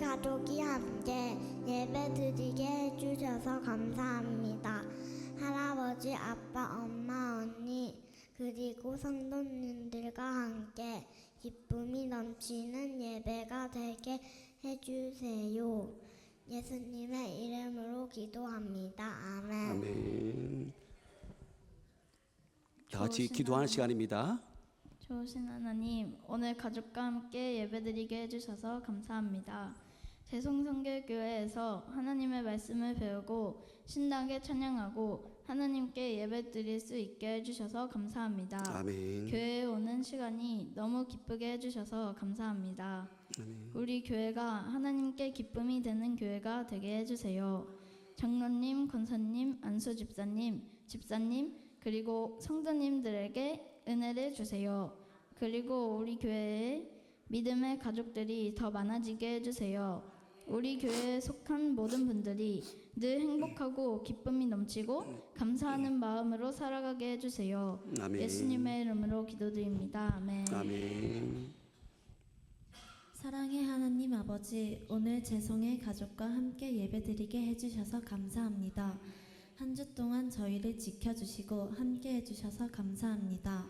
가족이 함께 예배드리게 해주셔서 감사합니다. 할아버지, 아빠, 엄마, 언니, 그리고 성도님들과 함께 기쁨이 넘치는 예배가 되게 해주세요. 예수님의 이름으로 기도합니다. 아멘. 아멘. 다 같이 기도하는 시간입니다. 좋으신 하나님, 오늘 가족과 함께 예배드리게 해주셔서 감사합니다. 대성성결교회에서 하나님의 말씀을 배우고 신나게 찬양하고 하나님께 예배드릴 수 있게 해주셔서 감사합니다. 아멘. 교회에 오는 시간이 너무 기쁘게 해주셔서 감사합니다. 아멘. 우리 교회가 하나님께 기쁨이 되는 교회가 되게 해주세요. 장로님, 권사님, 안수 집사님, 그리고 성도님들에게 은혜를 주세요. 그리고 우리 교회에 믿음의 가족들이 더 많아지게 해주세요. 우리 교회에 속한 모든 분들이 늘 행복하고 기쁨이 넘치고 감사하는 마음으로 살아가게 해주세요. 아멘. 예수님의 이름으로 기도드립니다. 아멘. 아멘. 사랑의 하나님 아버지, 오늘 재성의 가족과 함께 예배드리게 해주셔서 감사합니다. 한 주 동안 저희를 지켜주시고 함께 해주셔서 감사합니다.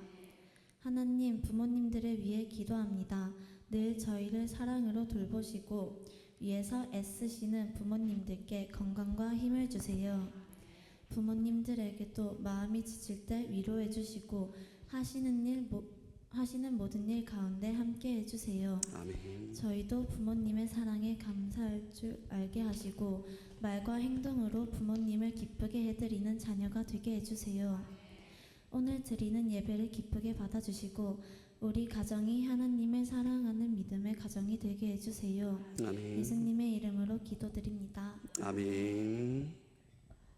하나님, 부모님들을 위해 기도합니다. 늘 저희를 사랑으로 돌보시고 위에서 애쓰시는 부모님들께 건강과 힘을 주세요. 부모님들에게도 마음이 지칠 때 위로해 주시고 하시는 모든 일 가운데 함께 해주세요. 아멘. 저희도 부모님의 사랑에 감사할 줄 알게 하시고 말과 행동으로 부모님을 기쁘게 해드리는 자녀가 되게 해주세요. 오늘 드리는 예배를 기쁘게 받아주시고 우리 가정이 하나님을 사랑하는 믿음의 가정이 되게 해주세요. 아멘. 예수님의 이름으로 기도드립니다. 아멘.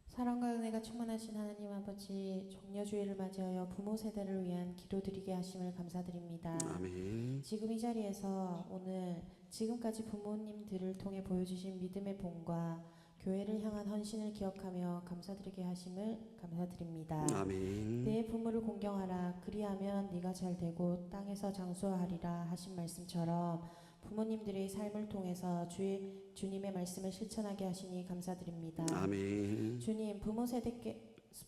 사랑과 은혜가 충만하신 하나님 아버지, 종려주일을 맞이하여 부모 세대를 위한 기도드리게 하심을 감사드립니다. 아멘. 지금 이 자리에서 오늘 지금까지 부모님들을 통해 보여주신 믿음의 본과 교회를 향한 헌신을 기억하며 감사드리게 하심을 감사드립니다. 아멘. 내 부모를 공경하라, 그리하면 네가 잘 되고 땅에서 장수하리라 하신 말씀처럼 부모님들의 삶을 통해서 주님의 말씀을 실천하게 하시니 감사드립니다. 아멘. 주님,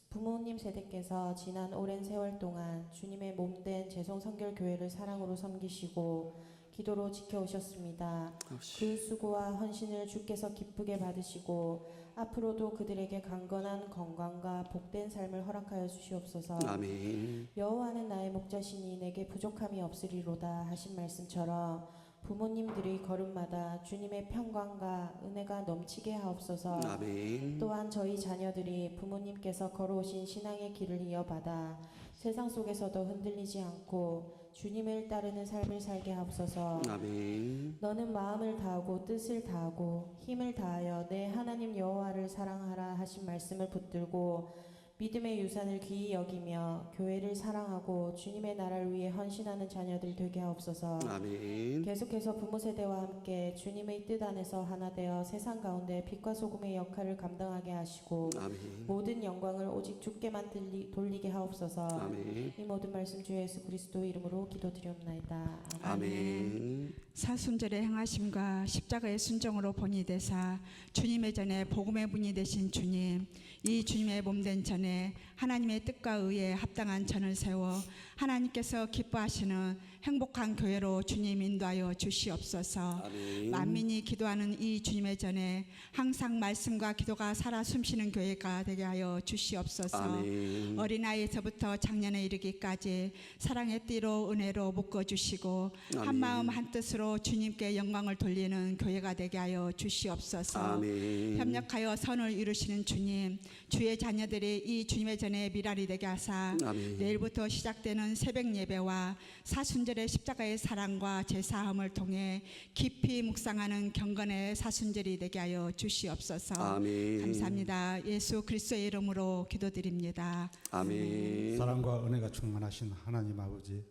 부모님 세대께서 지난 오랜 세월 동안 주님의 몸된 재성성결교회를 사랑으로 섬기시고 기도로 지켜오셨습니다. 그 수고와 헌신을 주께서 기쁘게 받으시고 앞으로도 그들에게 강건한 건강과 복된 삶을 허락하여 주시옵소서. 아멘. 여호와는 나의 목자시니 내게 부족함이 없으리로다 하신 말씀처럼 부모님들의 걸음마다 주님의 평강과 은혜가 넘치게 하옵소서. 아멘. 또한 저희 자녀들이 부모님께서 걸어오신 신앙의 길을 이어받아 세상 속에서도 흔들리지 않고 주님을 따르는 삶을 살게 하옵소서. 아멘. 너는 마음을 다하고 뜻을 다하고 힘을 다하여 내 하나님 여호와를 사랑하라 하신 말씀을 붙들고 믿음의 유산을 귀히 여기며 교회를 사랑하고 주님의 나라를 위해 헌신하는 자녀들 되게 하옵소서. 아멘. 계속해서 부모 세대와 함께 주님의 뜻 안에서 하나 되어 세상 가운데 빛과 소금의 역할을 감당하게 하시고 아멘. 모든 영광을 오직 주께만 돌리게 하옵소서. 아멘. 이 모든 말씀 주 예수 그리스도 이름으로 기도드리옵나이다. 아멘. 사순절의 행하심과 십자가의 순종으로 본이 되사 주님의 전에 복음의 분이 되신 주님, 이 주님의 몸된 전에 하나님의 뜻과 의에 합당한 전을 세워 하나님께서 기뻐하시는 행복한 교회로 주님 인도하여 주시옵소서. 아멘. 만민이 기도하는 이 주님의 전에 항상 말씀과 기도가 살아 숨쉬는 교회가 되게 하여 주시옵소서. 아멘. 어린아이에서부터 작년에 이르기까지 사랑의 띠로 은혜로 묶어주시고 아멘. 한마음 한뜻으로 주님께 영광을 돌리는 교회가 되게 하여 주시옵소서. 아멘. 협력하여 선을 이루시는 주님, 주의 자녀들이 이 주님의 전에 미랄이 되게 하사 아멘. 내일부터 시작되는 새벽 예배와 사순절의 십자가의 사랑과 제사함을 통해 깊이 묵상하는 경건의 사순절이 되게 하여 주시옵소서. 아멘. 감사합니다. 예수 그리스도의 이름으로 기도드립니다. 아멘. 사랑과 은혜가 충만하신 하나님 아버지,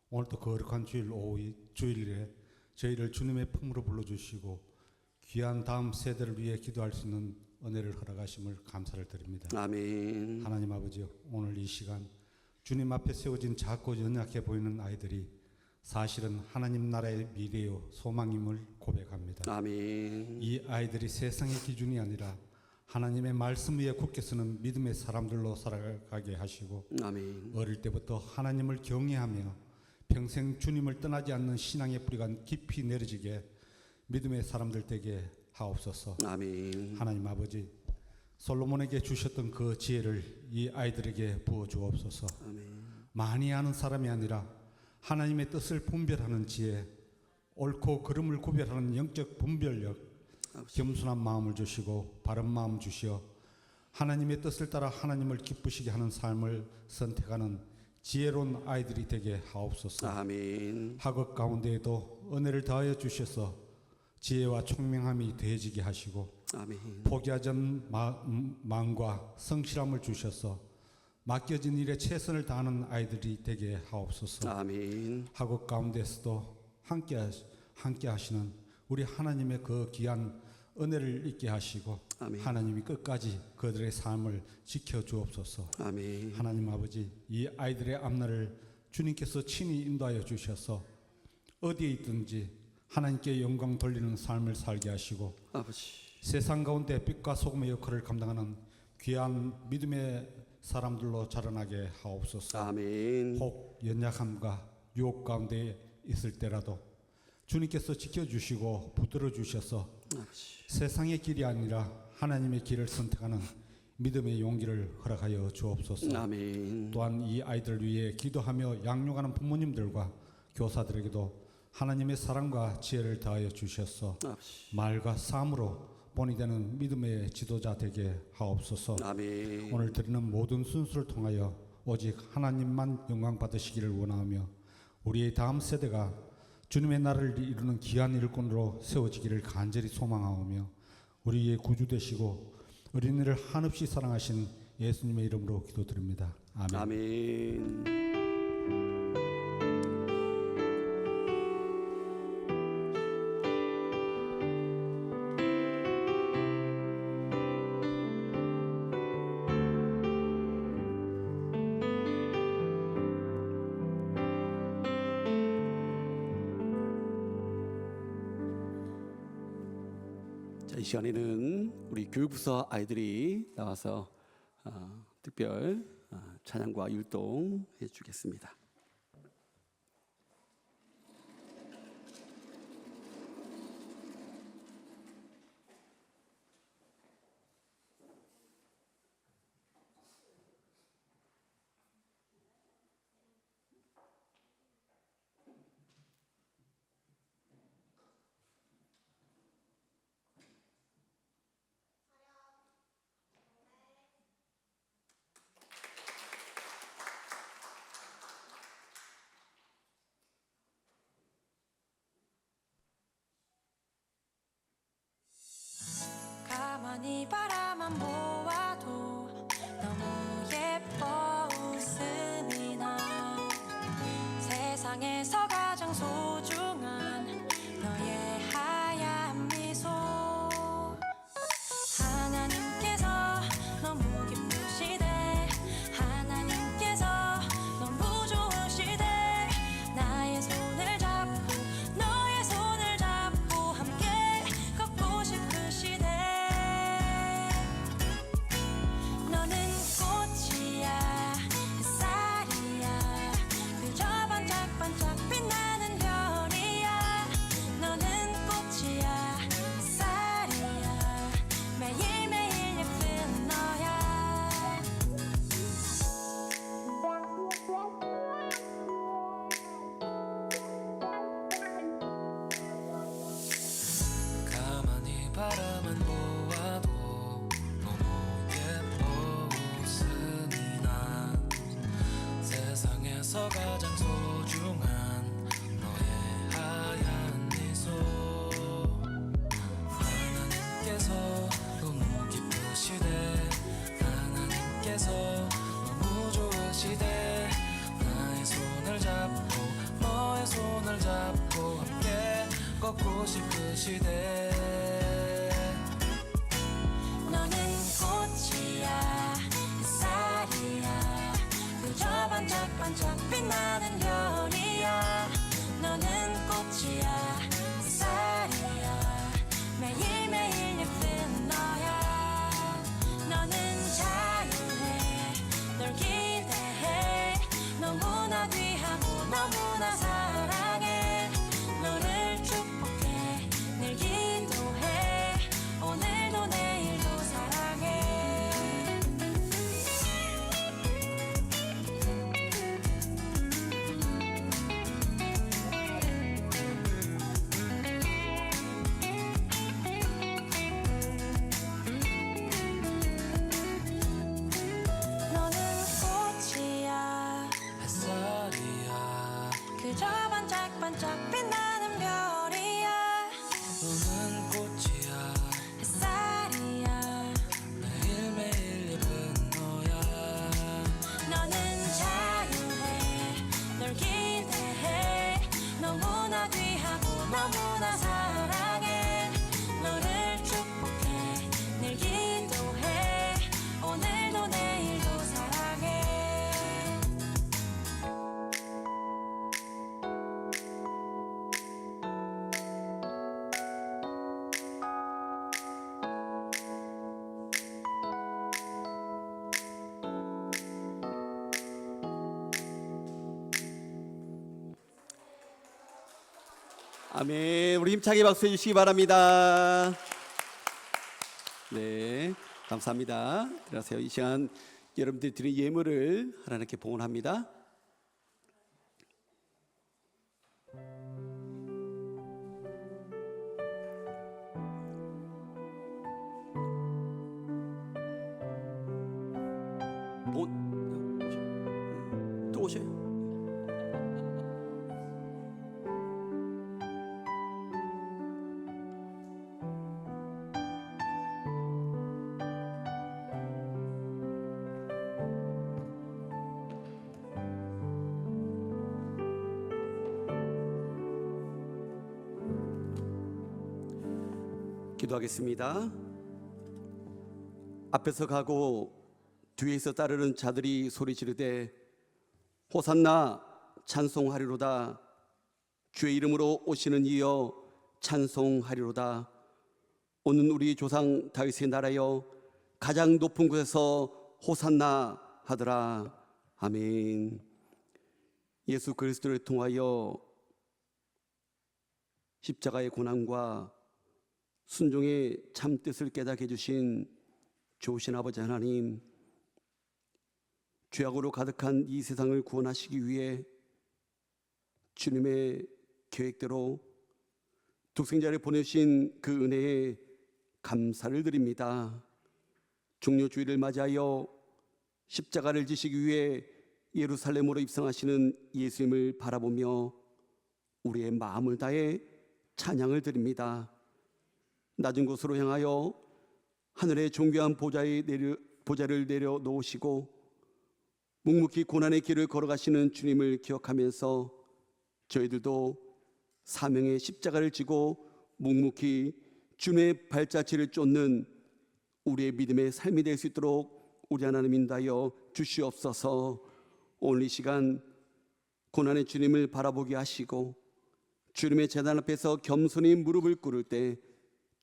오늘도 거룩한 주일에 저희를 주님의 품으로 불러주시고 귀한 다음 세대를 위해 기도할 수 있는 은혜를 허락하심을 감사를 드립니다. 아멘. 하나님 아버지, 오늘 이 시간 주님 앞에 세워진 작고 연약해 보이는 아이들이 사실은 하나님 나라의 미래요 소망임을 고백합니다. 아멘. 이 아이들이 세상의 기준이 아니라 하나님의 말씀 위에 굳게 서는 믿음의 사람들로 살아가게 하시고 아멘. 어릴 때부터 하나님을 경외하며 평생 주님을 떠나지 않는 신앙의 뿌리가 깊이 내려지게 믿음의 사람들 되게 하옵소서. 아멘. 하나님 아버지, 솔로몬에게 주셨던 그 지혜를 이 아이들에게 부어 주옵소서. 아멘. 많이 아는 사람이 아니라 하나님의 뜻을 분별하는 지혜, 옳고 그름을 구별하는 영적 분별력, 겸손한 마음을 주시고 바른 마음 주시어 하나님의 뜻을 따라 하나님을 기쁘시게 하는 삶을 선택하는 지혜로운 아이들이 되게 하옵소서. 아멘. 학업 가운데에도 은혜를 더하여 주셔서 지혜와 총명함이 더해지게 하시고 아멘. 포기하전 마음과 성실함을 주셔서 맡겨진 일에 최선을 다하는 아이들이 되게 하옵소서. 아멘. 학업 가운데서도 함께 하시는 우리 하나님의 그 귀한 은혜를 있게 하시고 아멘. 하나님이 끝까지 그들의 삶을 지켜 주옵소서. 아멘. 하나님 아버지, 이 아이들의 앞날을 주님께서 친히 인도하여 주셔서 어디에 있든지 하나님께 영광 돌리는 삶을 살게 하시고 아버지. 세상 가운데 빛과 소금의 역할을 감당하는 귀한 믿음의 사람들로 자라나게 하옵소서. 아멘. 혹 연약함과 유혹 가운데 있을 때라도 주님께서 지켜주시고 붙들어 주셔서 아버지. 세상의 길이 아니라 하나님의 길을 선택하는 믿음의 용기를 허락하여 주옵소서. 아멘. 또한 이 아이들 위해 기도하며 양육하는 부모님들과 교사들에게도 하나님의 사랑과 지혜를 더하여 주셔서 아버지. 말과 삶으로 본이 되는 믿음의 지도자 되게 하옵소서. 아멘. 오늘 드리는 모든 순수를 통하여 오직 하나님만 영광 받으시기를 원하며 우리의 다음 세대가 주님의 나라를 이루는 귀한 일꾼으로 세워지기를 간절히 소망하오며 우리의 구주 되시고 어린이를 한없이 사랑하신 예수님의 이름으로 기도드립니다. 아멘. 아멘. 자, 이 시간에는 우리 교육부서 아이들이 나와서 특별 찬양과 율동해 주겠습니다. 가만히 바라만 보아도 너무 예뻐 웃음이 나 세상에서 가장 소중한 너의 하얀 미소 하나님께서 너무 기쁘시대 하나님께서 너무 좋으시대 나의 손을 잡고 너의 손을 잡고 함께 걷고 싶으시대 너는 꽃이야 햇살이야 그저 반짝반짝 빛나는 별이야 너는 꽃이야 햇살이야 매일매일 예쁜 너야 가만히 바라만 보아도 너무 예뻐 웃음이 나 세상에서 가장 소중한 너의 하얀 미소 하나님께서 너무 기쁘시대 하나님께서 너무 좋으시대 나의 손을 잡고 너의 손을 잡고 함께 걷고 싶으시대 너는 꽃이야 햇살이야 그저 반짝반짝 빛나는 별이야 너무나 사랑해 너를 축복해 늘 기도해 오늘도 내일도 사랑해 아멘. 우리 힘차게 박수해 주시기 바랍니다. 네, 감사합니다. 들어가세요. 이 시간 여러분들이 드린 예물을 하나님께 봉헌합니다. 또 오세요. 기도하겠습니다. 앞에서 가고 뒤에서 따르는 자들이 소리 지르되 호산나 찬송하리로다. 주의 이름으로 오시는 이여 찬송하리로다. 오는 우리 조상 다윗의 나라여 가장 높은 곳에서 호산나 하더라. 아멘. 예수 그리스도를 통하여 십자가의 고난과 순종의 참 뜻을 깨닫게 해주신 좋으신 아버지 하나님, 죄악으로 가득한 이 세상을 구원하시기 위해 주님의 계획대로 독생자를 보내신 그 은혜에 감사를 드립니다. 종료주의를 맞이하여 십자가를 지시기 위해 예루살렘으로 입성하시는 예수님을 바라보며 우리의 마음을 다해 찬양을 드립니다. 낮은 곳으로 향하여 하늘의 존귀한 보좌를 내려놓으시고 묵묵히 고난의 길을 걸어가시는 주님을 기억하면서 저희들도 사명의 십자가를 지고 묵묵히 주님의 발자취를 쫓는 우리의 믿음의 삶이 될 수 있도록 우리 하나님 인도하여 주시옵소서. 오늘 이 시간 고난의 주님을 바라보게 하시고 주님의 제단 앞에서 겸손히 무릎을 꿇을 때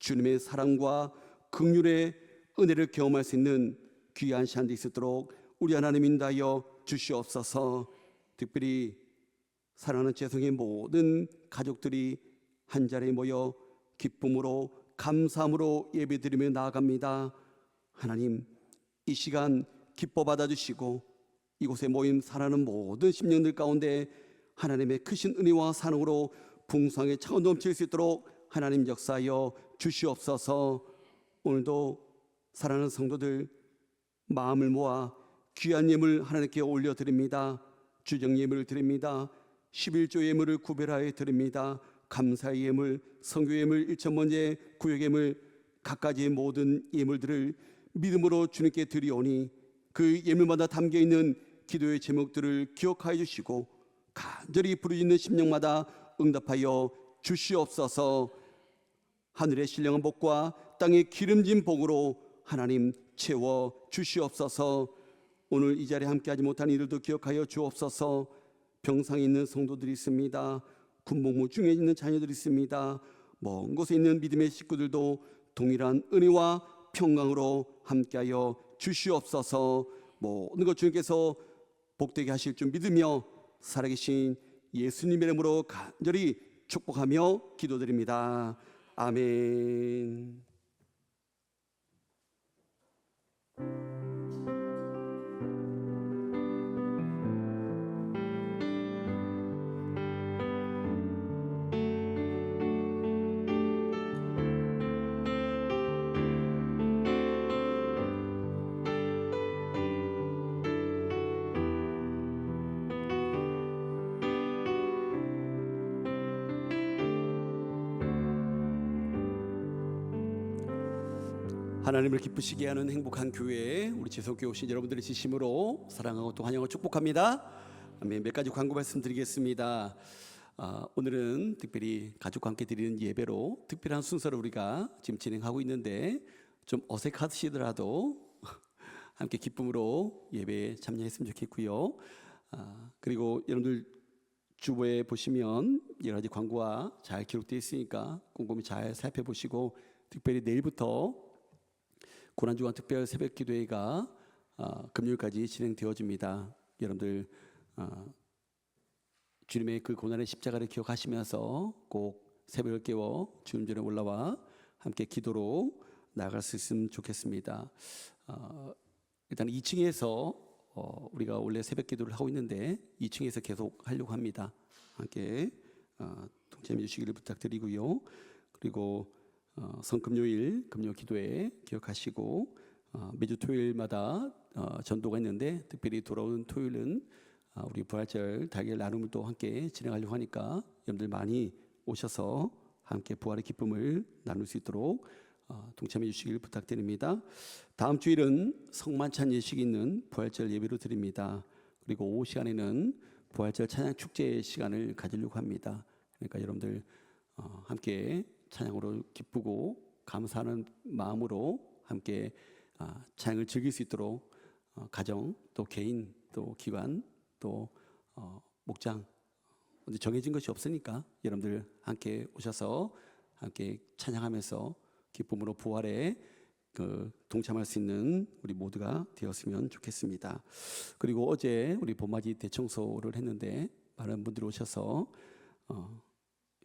주님의 사랑과 긍휼의 은혜를 경험할 수 있는 귀한 시간 될 수 있도록 우리 하나님 인도하여 주시옵소서. 특별히 사랑하는 재성의 모든 가족들이 한자리에 모여 기쁨으로 감사함으로 예배드리며 나아갑니다. 하나님, 이 시간 기뻐 받아주시고 이곳에 모인 사랑하는 모든 심령들 가운데 하나님의 크신 은혜와 사랑으로 풍성하게 차고 넘칠 수 있도록 하나님 역사하여 주시옵소서. 오늘도 사랑하는 성도들 마음을 모아 귀한 예물 하나님께 올려드립니다. 주정 예물을 드립니다. 11조 예물을 구별하여 드립니다. 감사의 예물, 성교 예물, 일천번제, 구역 예물, 각가지의 모든 예물들을 믿음으로 주님께 드리오니 그 예물마다 담겨있는 기도의 제목들을 기억하여 주시고 간절히 부르짖는 심령마다 응답하여 주시옵소서. 하늘의 신령한 복과 땅의 기름진 복으로 하나님 채워 주시옵소서. 오늘 이 자리에 함께하지 못한 이들도 기억하여 주옵소서. 병상에 있는 성도들이 있습니다. 군복무 중에 있는 자녀들이 있습니다. 먼 곳에 있는 믿음의 식구들도 동일한 은혜와 평강으로 함께하여 주시옵소서. 모든 것 주님께서 복되게 하실 줄 믿으며 살아계신 예수님의 이름으로 간절히 축복하며 기도드립니다. 아멘. 하나님을 기쁘시게 하는 행복한 교회, 우리 재성교회 오신 여러분들의 지심으로 사랑하고 또 환영하고 축복합니다. 아멘. 몇 가지 광고 말씀드리겠습니다. 오늘은 특별히 가족과 함께 드리는 예배로 특별한 순서를 우리가 지금 진행하고 있는데 좀 어색하시더라도 함께 기쁨으로 예배에 참여했으면 좋겠고요. 그리고 여러분들 주보에 보시면 여러 가지 광고가 잘 기록되어 있으니까 꼼꼼히 잘 살펴보시고, 특별히 내일부터 고난주간 특별 새벽 기도회가 금요일까지 진행되어집니다. 여러분들 주님의 그 고난의 십자가를 기억하시면서 꼭 새벽을 깨워 주님 전에 올라와 함께 기도로 나아갈 수 있으면 좋겠습니다. 일단 2층에서 우리가 원래 새벽 기도를 하고 있는데 2층에서 계속 하려고 합니다. 함께 동참해 주시기를 부탁드리고요. 그리고 성금요일 금요 기도회 기억하시고, 매주 토요일마다 전도가 있는데 특별히 돌아오는 토요일은 우리 부활절 달걀 나눔을 또 함께 진행하려고 하니까 여러분들 많이 오셔서 함께 부활의 기쁨을 나눌 수 있도록 동참해 주시길 부탁드립니다. 다음 주일은 성만찬 예식이 있는 부활절 예배로 드립니다. 그리고 오후 시간에는 부활절 찬양 축제 시간을 가지려고 합니다. 그러니까 여러분들 함께 찬양으로 기쁘고 감사하는 마음으로 함께 찬양을 즐길 수 있도록 가정 또 개인 또 기관 또 목장 정해진 것이 없으니까 여러분들 함께 오셔서 함께 찬양하면서 기쁨으로 부활에 동참할 수 있는 우리 모두가 되었으면 좋겠습니다. 그리고 어제 우리 봄맞이 대청소를 했는데 많은 분들이 오셔서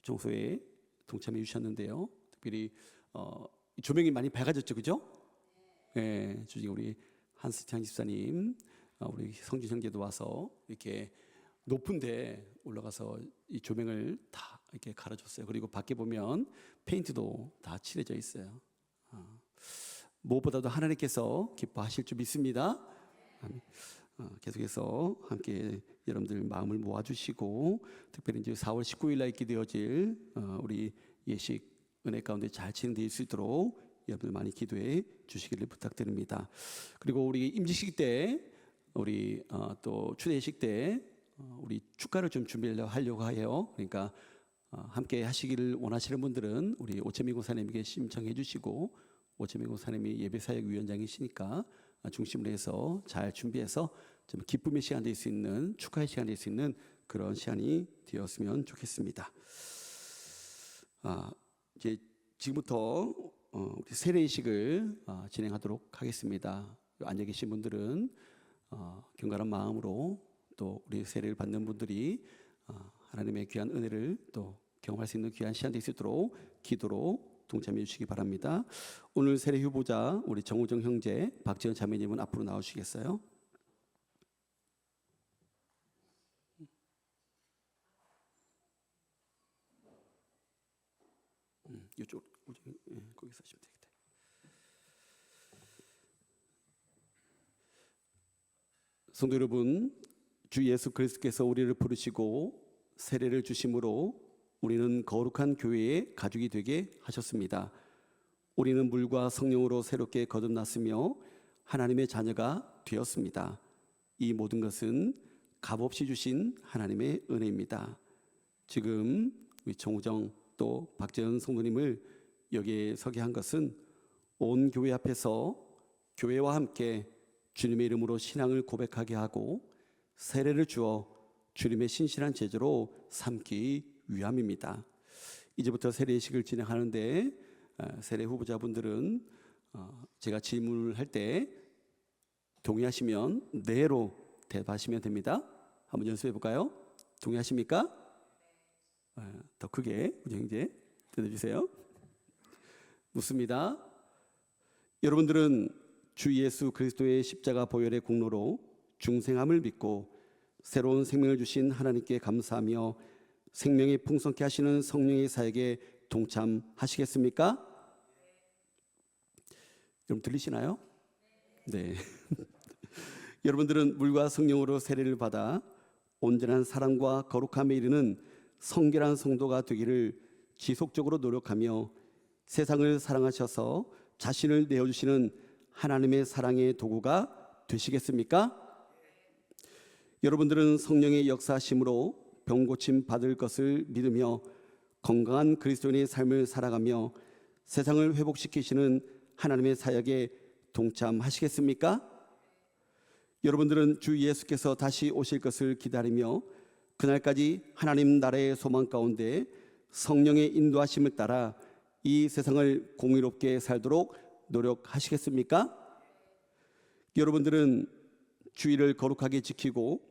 청소에 동참해 주셨는데요. 특별히 조명이 많이 밝아졌죠, 그죠? 네, 주중에 우리 한스티안 집사님, 우리 성진 형제도 와서 이렇게 높은데 올라가서 이 조명을 다 이렇게 갈아줬어요. 그리고 밖에 보면 페인트도 다 칠해져 있어요. 무엇보다도 하나님께서 기뻐하실 줄 믿습니다. 계속해서 함께 여러분들 마음을 모아주시고, 특별히 이제 4월 19일 날 있게 되어질 우리 예식 은혜 가운데 잘 진행될 수 있도록 여러분들 많이 기도해 주시기를 부탁드립니다. 그리고 우리 임직식 때 우리 또 추대식 때 우리 축가를 좀 준비하려고 해요. 그러니까 함께 하시기를 원하시는 분들은 우리 오채민 고사님에게 신청해 주시고, 오채민 고사님이 예배사역 위원장이시니까 중심으로 해서 잘 준비해서 좀 기쁨의 시간 될 수 있는, 축하의 시간 될 수 있는 그런 시간이 되었으면 좋겠습니다. 이제 지금부터 우리 세례식을 진행하도록 하겠습니다. 앉아 계신 분들은 경건한 마음으로 또 우리 세례를 받는 분들이 하나님의 귀한 은혜를 또 경험할 수 있는 귀한 시간 될 수 있도록 기도로 동참해 주시기 바랍니다. 오늘 세례 후보자 우리 정우정 형제, 박지현 자매님은 앞으로 나오시겠어요? 이쪽 거기서 하시면 되겠다. 성도 여러분, 주 예수 그리스도께서 우리를 부르시고 세례를 주심으로 우리는 거룩한 교회의 가족이 되게 하셨습니다. 우리는 물과 성령으로 새롭게 거듭났으며 하나님의 자녀가 되었습니다. 이 모든 것은 값없이 주신 하나님의 은혜입니다. 지금 우리 정우정 또 박재현 성도님을 여기에 서게 한 것은 온 교회 앞에서 교회와 함께 주님의 이름으로 신앙을 고백하게 하고 세례를 주어 주님의 신실한 제자로 삼기 위함입니다. 이제부터 세례식을 진행하는데 세례 후보자분들은 제가 질문을 할 때 동의하시면 네로 대답하시면 됩니다. 한번 연습해 볼까요? 동의하십니까? 더 크게 우리 형제 들어주세요. 묻습니다. 여러분들은 주 예수 그리스도의 십자가 보혈의 공로로 중생함을 믿고 새로운 생명을 주신 하나님께 감사하며 생명이 풍성케 하시는 성령의 사역에 동참하시겠습니까? 여러분 들리시나요? 네. 여러분들은 물과 성령으로 세례를 받아 온전한 사랑과 거룩함에 이르는 성결한 성도가 되기를 지속적으로 노력하며 세상을 사랑하셔서 자신을 내어주시는 하나님의 사랑의 도구가 되시겠습니까? 여러분들은 성령의 역사하심으로 병 고침 받을 것을 믿으며 건강한 그리스도인의 삶을 살아가며 세상을 회복시키시는 하나님의 사역에 동참하시겠습니까? 여러분들은 주 예수께서 다시 오실 것을 기다리며 그날까지 하나님 나라의 소망 가운데 성령의 인도하심을 따라 이 세상을 공의롭게 살도록 노력하시겠습니까? 여러분들은 주일을 거룩하게 지키고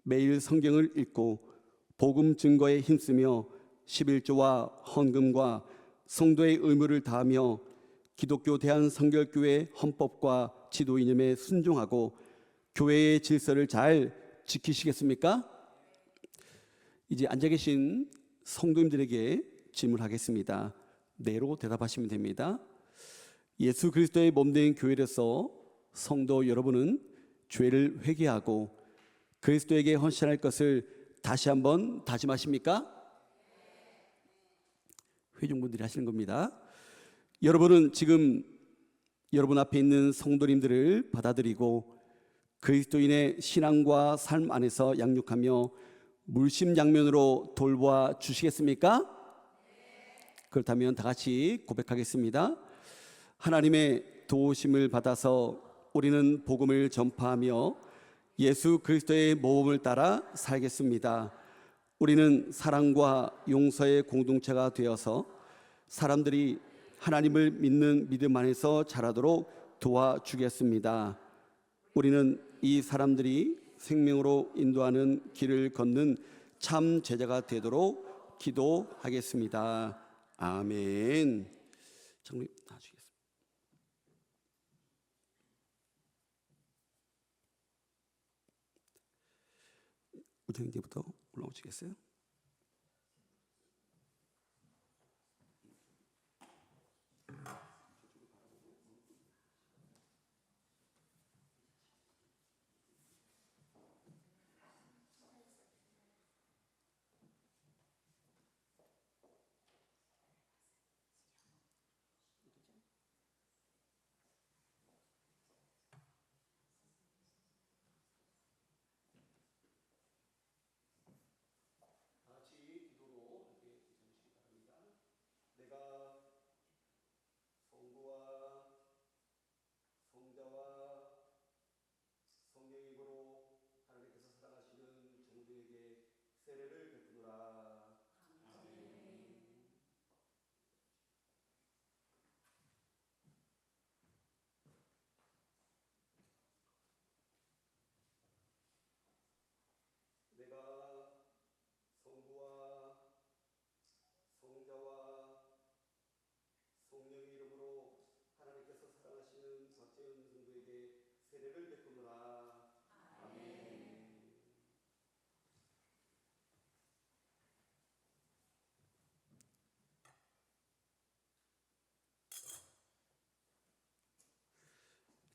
매일 성경을 읽고 복음 증거에 힘쓰며 11조와 헌금과 성도의 의무를 다하며 기독교 대한성결교회 헌법과 지도 이념에 순종하고 교회의 질서를 잘 지키시겠습니까? 이제 앉아 계신 성도님들에게 질문하겠습니다. 네로 대답하시면 됩니다. 예수 그리스도의 몸된 교회로서 성도 여러분은 죄를 회개하고 그리스도에게 헌신할 것을 다시 한번 다짐하십니까? 회중분들이 하시는 겁니다. 여러분은 지금 여러분 앞에 있는 성도님들을 받아들이고 그리스도인의 신앙과 삶 안에서 양육하며 물심양면으로 돌보아 주시겠습니까? 그렇다면 다 같이 고백하겠습니다. 하나님의 도우심을 받아서 우리는 복음을 전파하며 예수 그리스도의 모범을 따라 살겠습니다. 우리는 사랑과 용서의 공동체가 되어서 사람들이 하나님을 믿는 믿음 안에서 자라도록 도와주겠습니다. 우리는 이 사람들이 생명으로 인도하는 길을 걷는 참 제자가 되도록 기도하겠습니다. 아멘. 장로님 나와주시겠습니다. 우정님부터 올라오시겠어요?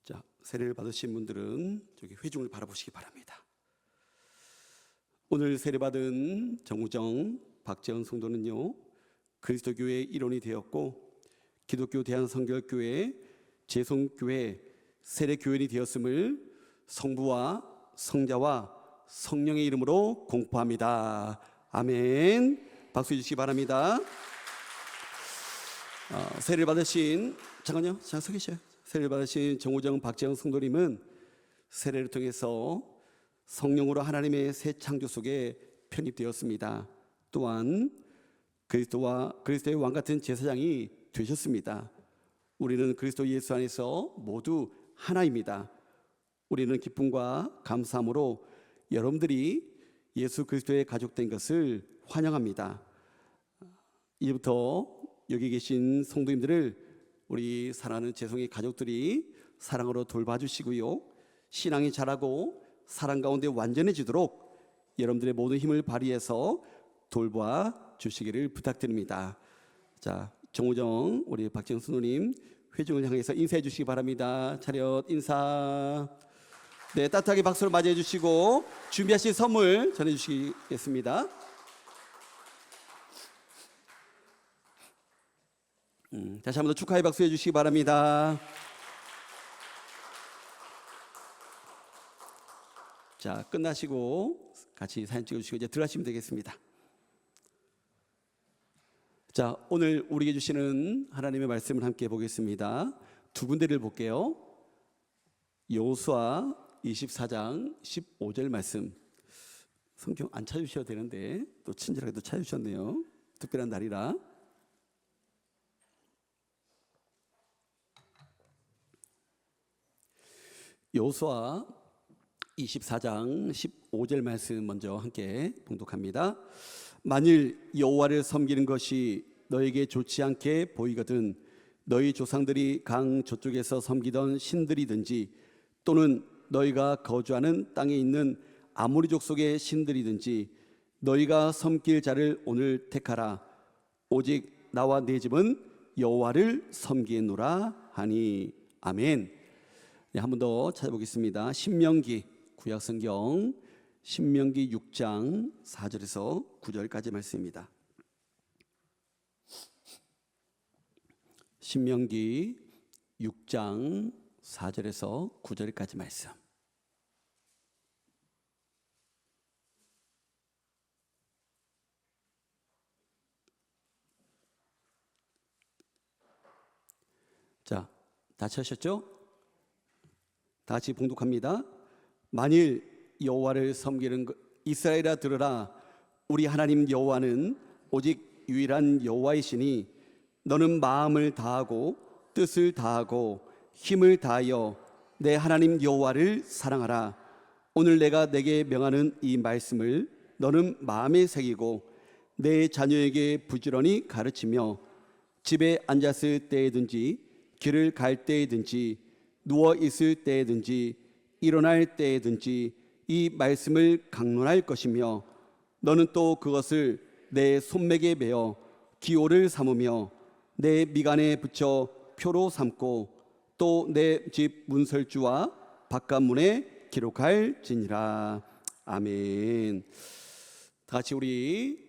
자, 세례를 받으신 분들은 저기 회중을 바라보시기 바랍니다. 오늘 세례받은 정우정, 박재현 성도는요 그리스도교회의 일원이 되었고 기독교 대한성결교회 재송교회 세례교인이 되었음을 성부와 성자와 성령의 이름으로 공포합니다. 아멘. 박수 주시기 바랍니다. 세례를 받으신 잠깐요, 잠깐 서 계셔요. 세례를 받으신 정우정, 박재영 성도님은 세례를 통해서 성령으로 하나님의 새 창조 속에 편입되었습니다. 또한 그리스도의 왕 같은 제사장이 되셨습니다. 우리는 그리스도 예수 안에서 모두 하나입니다. 우리는 기쁨과 감사함으로 여러분들이 예수 그리스도의 가족된 것을 환영합니다. 이제부터 여기 계신 성도님들을 우리 사랑하는 재송의 가족들이 사랑으로 돌봐주시고요, 신앙이 자라고 사랑 가운데 완전해지도록 여러분들의 모든 힘을 발휘해서 돌봐 주시기를 부탁드립니다. 자, 정우정 우리 박재영 선우님 회중을 향해서 인사해 주시기 바랍니다. 차렷 인사. 네, 따뜻하게 박수로 맞이해 주시고 준비하신 선물 전해 주시겠습니다. 다시 한번 더 축하의 박수 해주시기 바랍니다. 자, 끝나시고 같이 사진 찍어주시고 이제 들어가시면 되겠습니다. 자, 오늘 우리에게 주시는 하나님의 말씀을 함께 보겠습니다. 두 군데를 볼게요. 여호수아 24장 15절 말씀. 성경 안 찾으셔도 되는데 또 친절하게도 찾으셨네요. 특별한 날이라. 여호수아 24장 15절 말씀 먼저 함께 봉독합니다. 만일 여호와를 섬기는 것이 너에게 좋지 않게 보이거든 너희 조상들이 강 저쪽에서 섬기던 신들이든지 또는 너희가 거주하는 땅에 있는 아모리 족속의 신들이든지 너희가 섬길 자를 오늘 택하라. 오직 나와 내 집은 여호와를 섬기노라 하니. 아멘. 네, 한 번 더 찾아보겠습니다. 신명기 구약성경 신명기 6장 4절에서 9절까지 말씀입니다. 신명기 6장 4절에서 9절까지 말씀. 자, 다 찾으셨죠? 다 같이 봉독합니다. 만일 여호와를 섬기는 이스라엘아 들으라. 우리 하나님 여호와는 오직 유일한 여호와이시니 너는 마음을 다하고 뜻을 다하고 힘을 다하여 내 하나님 여호와를 사랑하라. 오늘 내가 내게 명하는 이 말씀을 너는 마음에 새기고 내 자녀에게 부지런히 가르치며 집에 앉았을 때에든지 길을 갈 때에든지 누워 있을 때에든지 일어날 때에든지 이 말씀을 강론할 것이며 너는 또 그것을 내 손목에 매어 기호를 삼으며 내 미간에 붙여 표로 삼고 또 내 집 문설주와 바깥문에 기록할지니라. 아멘. 다 같이 우리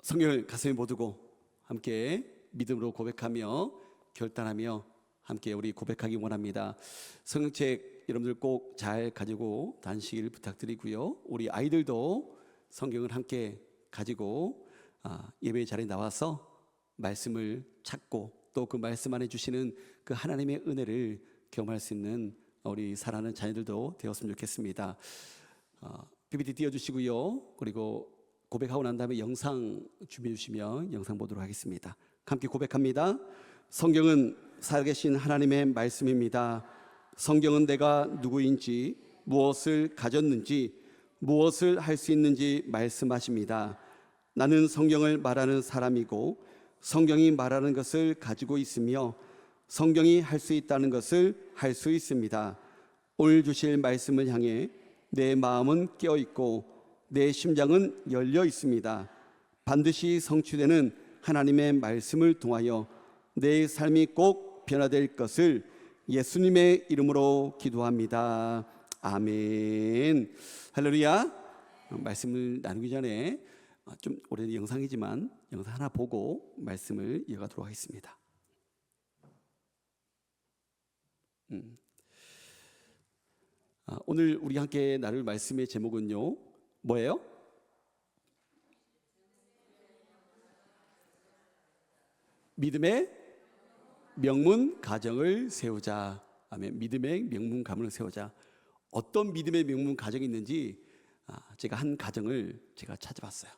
성경을 가슴에 모두고 함께 믿음으로 고백하며 결단하며 함께 우리 고백하기 원합니다. 성경책 여러분들 꼭 잘 가지고 다니시길 부탁드리고요. 우리 아이들도 성경을 함께 가지고 예배 자리에 나와서 말씀을 찾고 또 그 말씀 안에 주시는 그 하나님의 은혜를 경험할 수 있는 우리 사랑하는 자녀들도 되었으면 좋겠습니다. PPT 띄워주시고요. 그리고 고백하고 난 다음에 영상 준비해 주시면 영상 보도록 하겠습니다. 함께 고백합니다. 성경은 살아계신 하나님의 말씀입니다. 성경은 내가 누구인지 무엇을 가졌는지 무엇을 할 수 있는지 말씀하십니다. 나는 성경을 말하는 사람이고 성경이 말하는 것을 가지고 있으며 성경이 할 수 있다는 것을 할 수 있습니다. 오늘 주실 말씀을 향해 내 마음은 깨어 있고 내 심장은 열려 있습니다. 반드시 성취되는 하나님의 말씀을 통하여 내 삶이 꼭 변화될 것을 예수님의 이름으로 기도합니다. 아멘. 할렐루야. 말씀을 나누기 전에 좀 오래된 영상이지만 영상 하나 보고 말씀을 이어가도록 하겠습니다. 오늘 우리 함께 나눌 말씀의 제목은요, 뭐예요? 믿음의 명문 가정을 세우자. 아멘. 믿음의 명문 가정을 세우자. 어떤 믿음의 명문 가정이 있는지 제가 한 가정을 제가 찾아봤어요.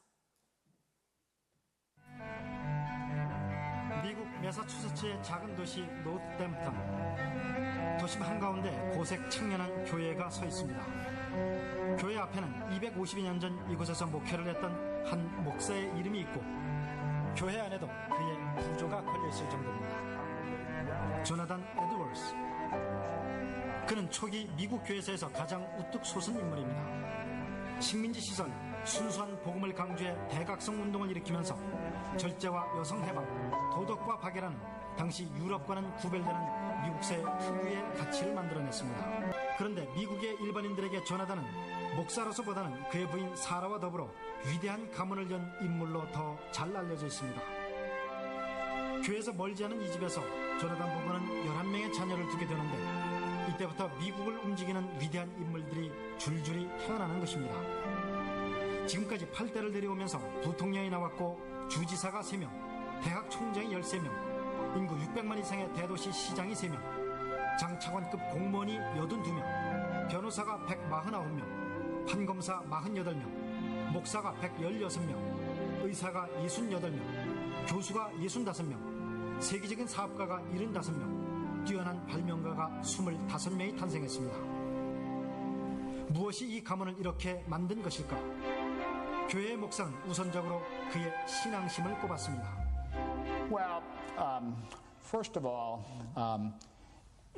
미국 매사추세츠의 작은 도시 노스댐프턴. 도심 한가운데 고색 청년한 교회가 서 있습니다. 교회 앞에는 252년 전 이곳에서 목회를 했던 한 목사의 이름이 있고 교회 안에도 그의 부조가 걸려있을 정도입니다. 조나단 에드워스. 그는 초기 미국 교회사에서 가장 우뚝 솟은 인물입니다. 식민지 시설, 순수한 복음을 강조해 대각성 운동을 일으키면서 절제와 여성 해방, 도덕과 박애라는 당시 유럽과는 구별되는 미국사의 특유의 가치를 만들어냈습니다. 그런데 미국의 일반인들에게 조나단은 목사로서보다는 그의 부인 사라와 더불어 위대한 가문을 연 인물로 더 잘 알려져 있습니다. 교회에서 멀지 않은 이 집에서 조나단 부부는 11명의 자녀를 두게 되는데 이때부터 미국을 움직이는 위대한 인물들이 줄줄이 태어나는 것입니다. 지금까지 8대를 내려오면서 부통령이 나왔고 주지사가 3명, 대학 총장이 13명, 인구 600만 이상의 대도시 시장이 3명, 장차관급 공무원이 82명, 변호사가 149명, 판검사 48명, 목사가 116명, 의사가 68명, 교수가 65명, 세계적인 사업가가 75명, 뛰어난 발명가가 25명이 탄생했습니다. 무엇이 이 가문을 이렇게 만든 것일까? 교회의 목사는 우선적으로 그의 신앙심을 꼽았습니다. Well, first of all,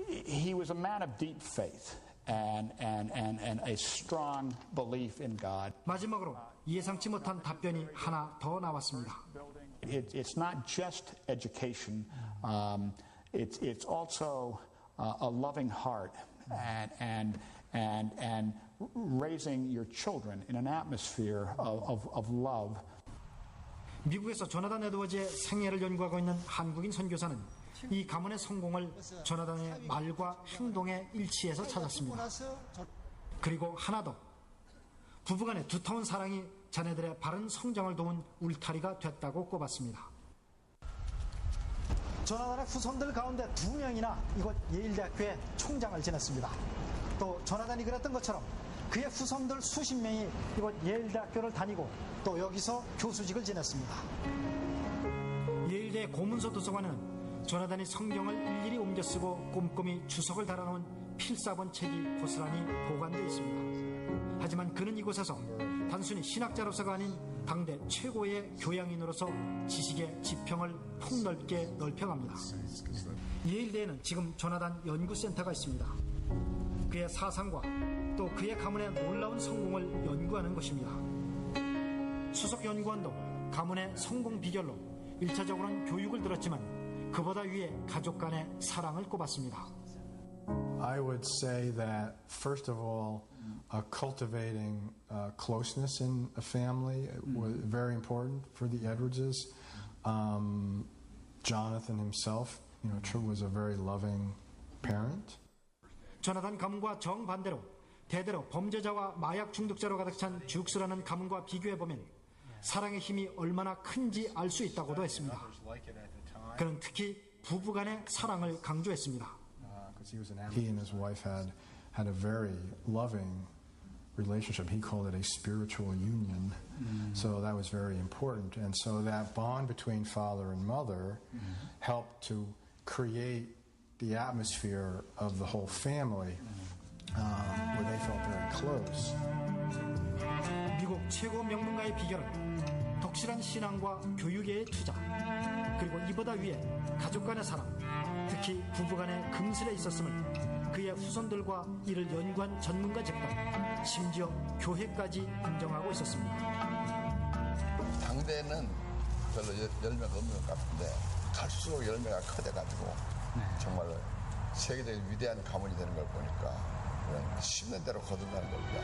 he was a man of deep faith and a strong belief in God. 마지막으로 예상치 못한 답변이 하나 더 나왔습니다. It's not just education. It's also a loving heart and raising your children in an atmosphere of love. 미국에서 조나단 에드워즈의 생애를 연구하고 있는 한국인 선교사는 이 가문의 성공을 조나단의 말과 행동의 일치에서 찾았습니다. 그리고 하나 더, 부부간의 두터운 사랑이 자녀들의 바른 성장을 도운 울타리가 됐다고 꼽았습니다. 조나단의 후손들 가운데 2명이나 이곳 예일대학교의 총장을 지냈습니다. 또 조나단이 그랬던 것처럼 그의 후손들 수십 명이 이곳 예일대학교를 다니고 또 여기서 교수직을 지냈습니다. 예일대 고문서 도서관에는 조나단이 성경을 일일이 옮겨 쓰고 꼼꼼히 주석을 달아놓은 필사본 책이 고스란히 보관되어 있습니다. 하지만 그는 이곳에서 단순히 신학자로서가 아닌 당대 최고의 교양인으로서 지식의 지평을 폭넓게 넓혀갑니다. 예일대에는 지금 조나단 연구센터가 있습니다. 그의 사상과 또 그의 가문의 놀라운 성공을 연구하는 것입니다. 수석 연구원도 가문의 성공 비결로 1차적으로는 교육을 들었지만 그보다 위에 가족 간의 사랑을 꼽았습니다. I would say that first of all, cultivating closeness in a family was very important for the Edwardses. Jonathan himself, was a very loving parent. 조나단 가문과 정반대로 대대로 범죄자와 마약 중독자로 가득 찬 죽스라는 가문과 비교해보면 사랑의 힘이 얼마나 큰지 알 수 있다고도 했습니다. 그는 특히 부부간의 사랑을 강조했습니다. He and his wife had a very loving relationship. He called it a spiritual union. So that was very important. And so that bond between father and mother helped to create the atmosphere of the whole family where they felt very close. 미국 최고 명문가의 비결은 독실한 신앙과 교육의 투자, 그리고 이보다 위에 가족 간의 사랑, 특히 부부 간의 금슬에 있었음을 그의 후손들과 이를 연구한 전문가 집단, 심지어 교회까지 인정하고 있었습니다. 당대에는 별로 열매가 없는 것 같은데 갈수록 열매가 커져가지고 정말 세계적인 위대한 가문이 되는 걸 보니까 그냥 심는 대로 거둔다는 겁니다.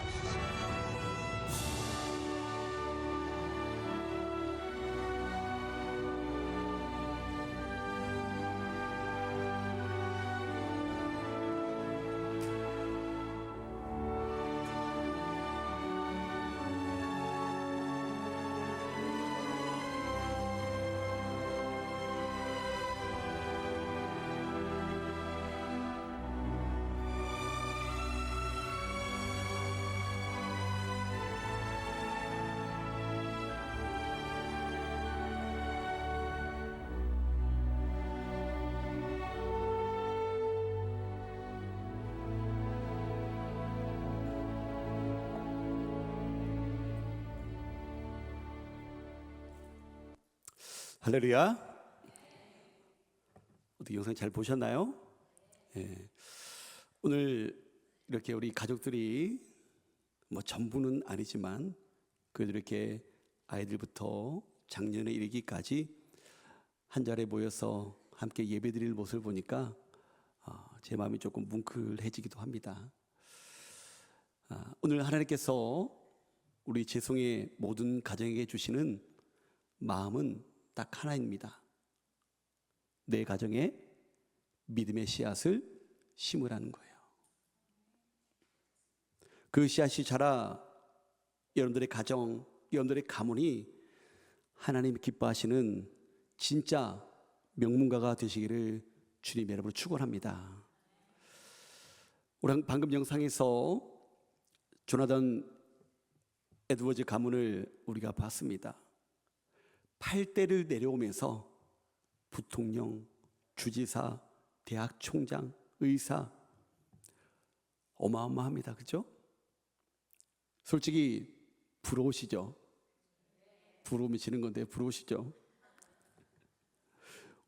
할렐루야. 어떻게 영상 잘 보셨나요? 예. 오늘 이렇게 우리 가족들이 전부는 아니지만 그래도 이렇게 아이들부터 작년에 이르기까지 한 자리에 모여서 함께 예배드릴 모습을 보니까 제 마음이 조금 뭉클해지기도 합니다. 오늘 하나님께서 우리 재송의 모든 가정에게 주시는 마음은 딱 하나입니다. 내 가정에 믿음의 씨앗을 심으라는 거예요. 그 씨앗이 자라 여러분들의 가정, 여러분들의 가문이 하나님이 기뻐하시는 진짜 명문가가 되시기를 주님 여러분을 축원합니다. 우리 방금 영상에서 조나단 에드워즈 가문을 우리가 봤습니다. 8대를 내려오면서 부통령, 주지사, 대학 총장, 의사, 어마어마합니다. 그죠? 솔직히 부러우시죠? 부러움이 지는 건데 부러우시죠?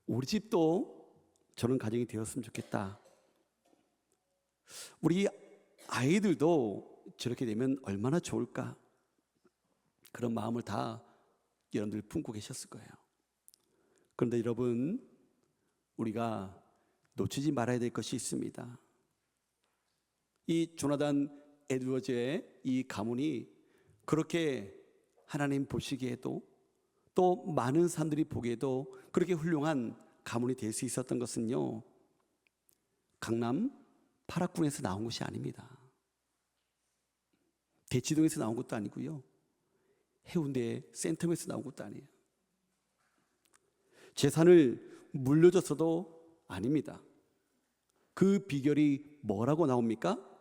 우리 집도 저런 가정이 되었으면 좋겠다. 우리 아이들도 저렇게 되면 얼마나 좋을까? 그런 마음을 다 여러분들 품고 계셨을 거예요. 그런데 여러분, 우리가 놓치지 말아야 될 것이 있습니다. 이 조나단 에드워즈의 이 가문이 그렇게 하나님 보시기에도 또 많은 사람들이 보기에도 그렇게 훌륭한 가문이 될 수 있었던 것은요, 강남 8학군에서 나온 것이 아닙니다. 대치동에서 나온 것도 아니고요, 해운대 센텀에서 나온 것도 아니에요. 재산을 물려줬어도 아닙니다. 그 비결이 뭐라고 나옵니까?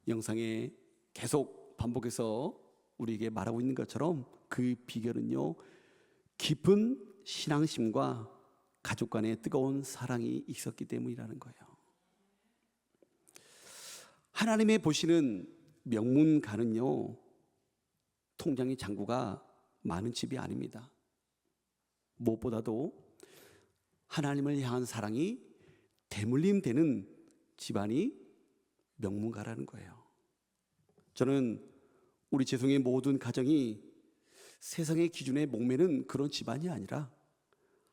영상에 계속 반복해서 우리에게 말하고 있는 것처럼 그 비결은요, 깊은 신앙심과 가족 간의 뜨거운 사랑이 있었기 때문이라는 거예요. 하나님의 보시는 명문가는요, 통장의 잔고가 많은 집이 아닙니다. 무엇보다도 하나님을 향한 사랑이 대물림되는 집안이 명문가라는 거예요. 저는 우리 재성의 모든 가정이 세상의 기준에 목매는 그런 집안이 아니라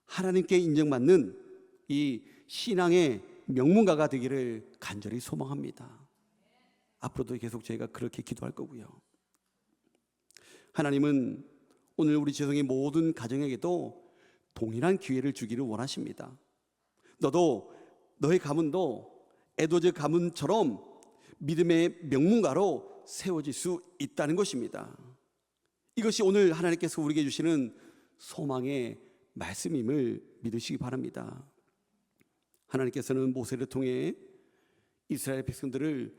하나님께 인정받는 이 신앙의 명문가가 되기를 간절히 소망합니다. 앞으로도 계속 저희가 그렇게 기도할 거고요. 하나님은 오늘 우리 재성의 모든 가정에게도 동일한 기회를 주기를 원하십니다. 너도, 너의 가문도 에드워즈 가문처럼 믿음의 명문가로 세워질 수 있다는 것입니다. 이것이 오늘 하나님께서 우리에게 주시는 소망의 말씀임을 믿으시기 바랍니다. 하나님께서는 모세를 통해 이스라엘 백성들을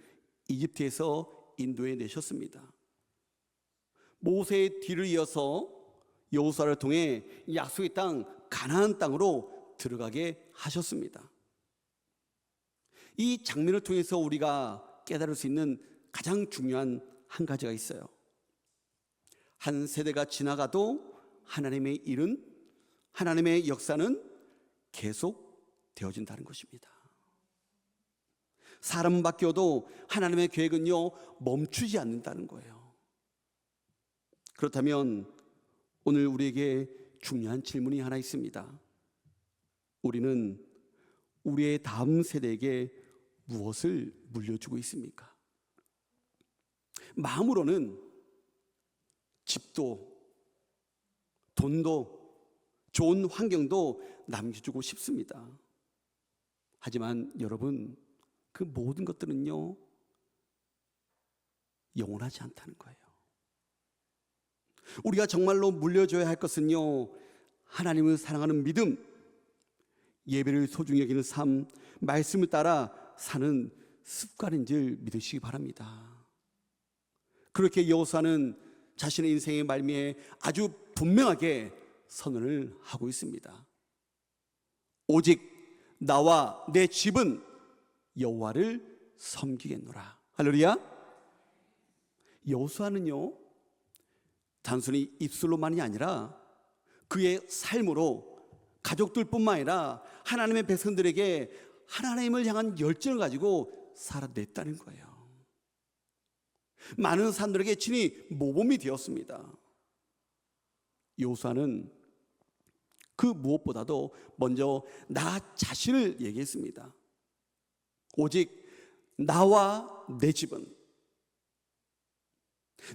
이집트에서 인도해 내셨습니다. 모세의 뒤를 이어서 여호수아를 통해 약속의 땅 가나안 땅으로 들어가게 하셨습니다. 이 장면을 통해서 우리가 깨달을 수 있는 가장 중요한 한 가지가 있어요. 한 세대가 지나가도 하나님의 일은, 하나님의 역사는 계속 되어진다는 것입니다. 사람은 바뀌어도 하나님의 계획은요, 멈추지 않는다는 거예요. 그렇다면 오늘 우리에게 중요한 질문이 하나 있습니다. 우리는 우리의 다음 세대에게 무엇을 물려주고 있습니까? 마음으로는 집도, 돈도, 좋은 환경도 남겨주고 싶습니다. 하지만 여러분, 그 모든 것들은요, 영원하지 않다는 거예요. 우리가 정말로 물려줘야 할 것은요, 하나님을 사랑하는 믿음, 예배를 소중히 여기는 삶, 말씀을 따라 사는 습관인 줄 믿으시기 바랍니다. 그렇게 여호수아는 자신의 인생의 말미에 아주 분명하게 선언을 하고 있습니다. 오직 나와 내 집은 여호와를 섬기겠노라. 할렐루야. 여호수아는요, 단순히 입술로만이 아니라 그의 삶으로 가족들뿐만 아니라 하나님의 백성들에게 하나님을 향한 열정을 가지고 살아냈다는 거예요. 많은 사람들에게 친히 모범이 되었습니다. 여호수아는 그 무엇보다도 먼저 나 자신을 얘기했습니다. 오직 나와 내 집은,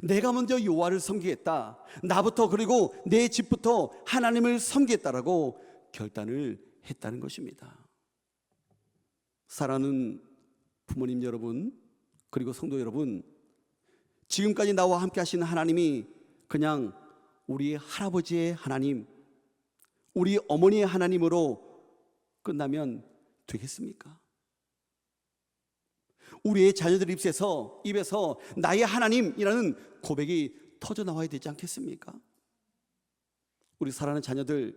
내가 먼저 여호와를 섬기겠다, 나부터, 그리고 내 집부터 하나님을 섬기겠다라고 결단을 했다는 것입니다. 사랑하는 부모님 여러분, 그리고 성도 여러분, 지금까지 나와 함께 하신 하나님이 그냥 우리 할아버지의 하나님, 우리 어머니의 하나님으로 끝나면 되겠습니까? 우리의 자녀들 입에서 나의 하나님이라는 고백이 터져 나와야 되지 않겠습니까? 우리 사랑하는 자녀들,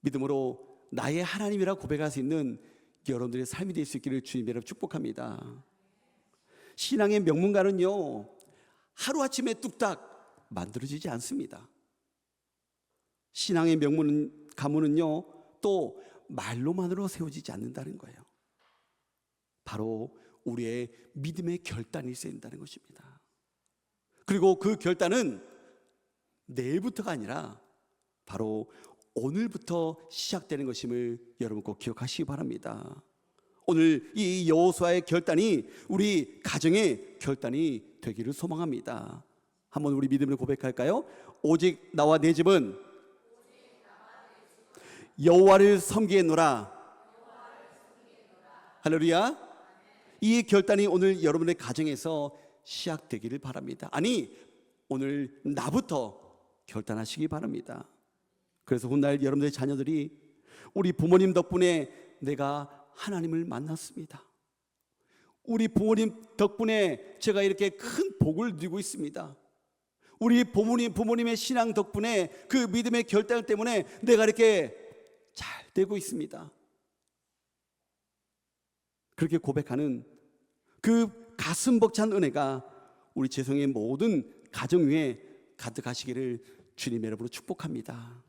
믿음으로 나의 하나님이라 고백할 수 있는 여러분들의 삶이 될 수 있기를 주님 여러분 축복합니다. 신앙의 명문가는요, 하루아침에 뚝딱 만들어지지 않습니다. 신앙의 가문은요, 또 말로만으로 세워지지 않는다는 거예요. 바로 우리의 믿음의 결단이 있어야 된다는 것입니다. 그리고 그 결단은 내일부터가 아니라 바로 오늘부터 시작되는 것임을 여러분 꼭 기억하시기 바랍니다. 오늘 이 여호수아의 결단이 우리 가정의 결단이 되기를 소망합니다. 한번 우리 믿음을 고백할까요? 오직 나와 내 집은 여호와를 섬기노라. 할렐루야. 이 결단이 오늘 여러분의 가정에서 시작되기를 바랍니다. 아니, 오늘 나부터 결단하시기 바랍니다. 그래서 훗날 여러분들의 자녀들이 우리 부모님 덕분에 내가 하나님을 만났습니다. 우리 부모님 덕분에 제가 이렇게 큰 복을 누리고 있습니다. 우리 부모님의 신앙 덕분에 그 믿음의 결단 때문에 내가 이렇게 잘 되고 있습니다. 그렇게 고백하는 그 가슴 벅찬 은혜가 우리 재성의 모든 가정 위에 가득하시기를 주님 여러분으로 축복합니다.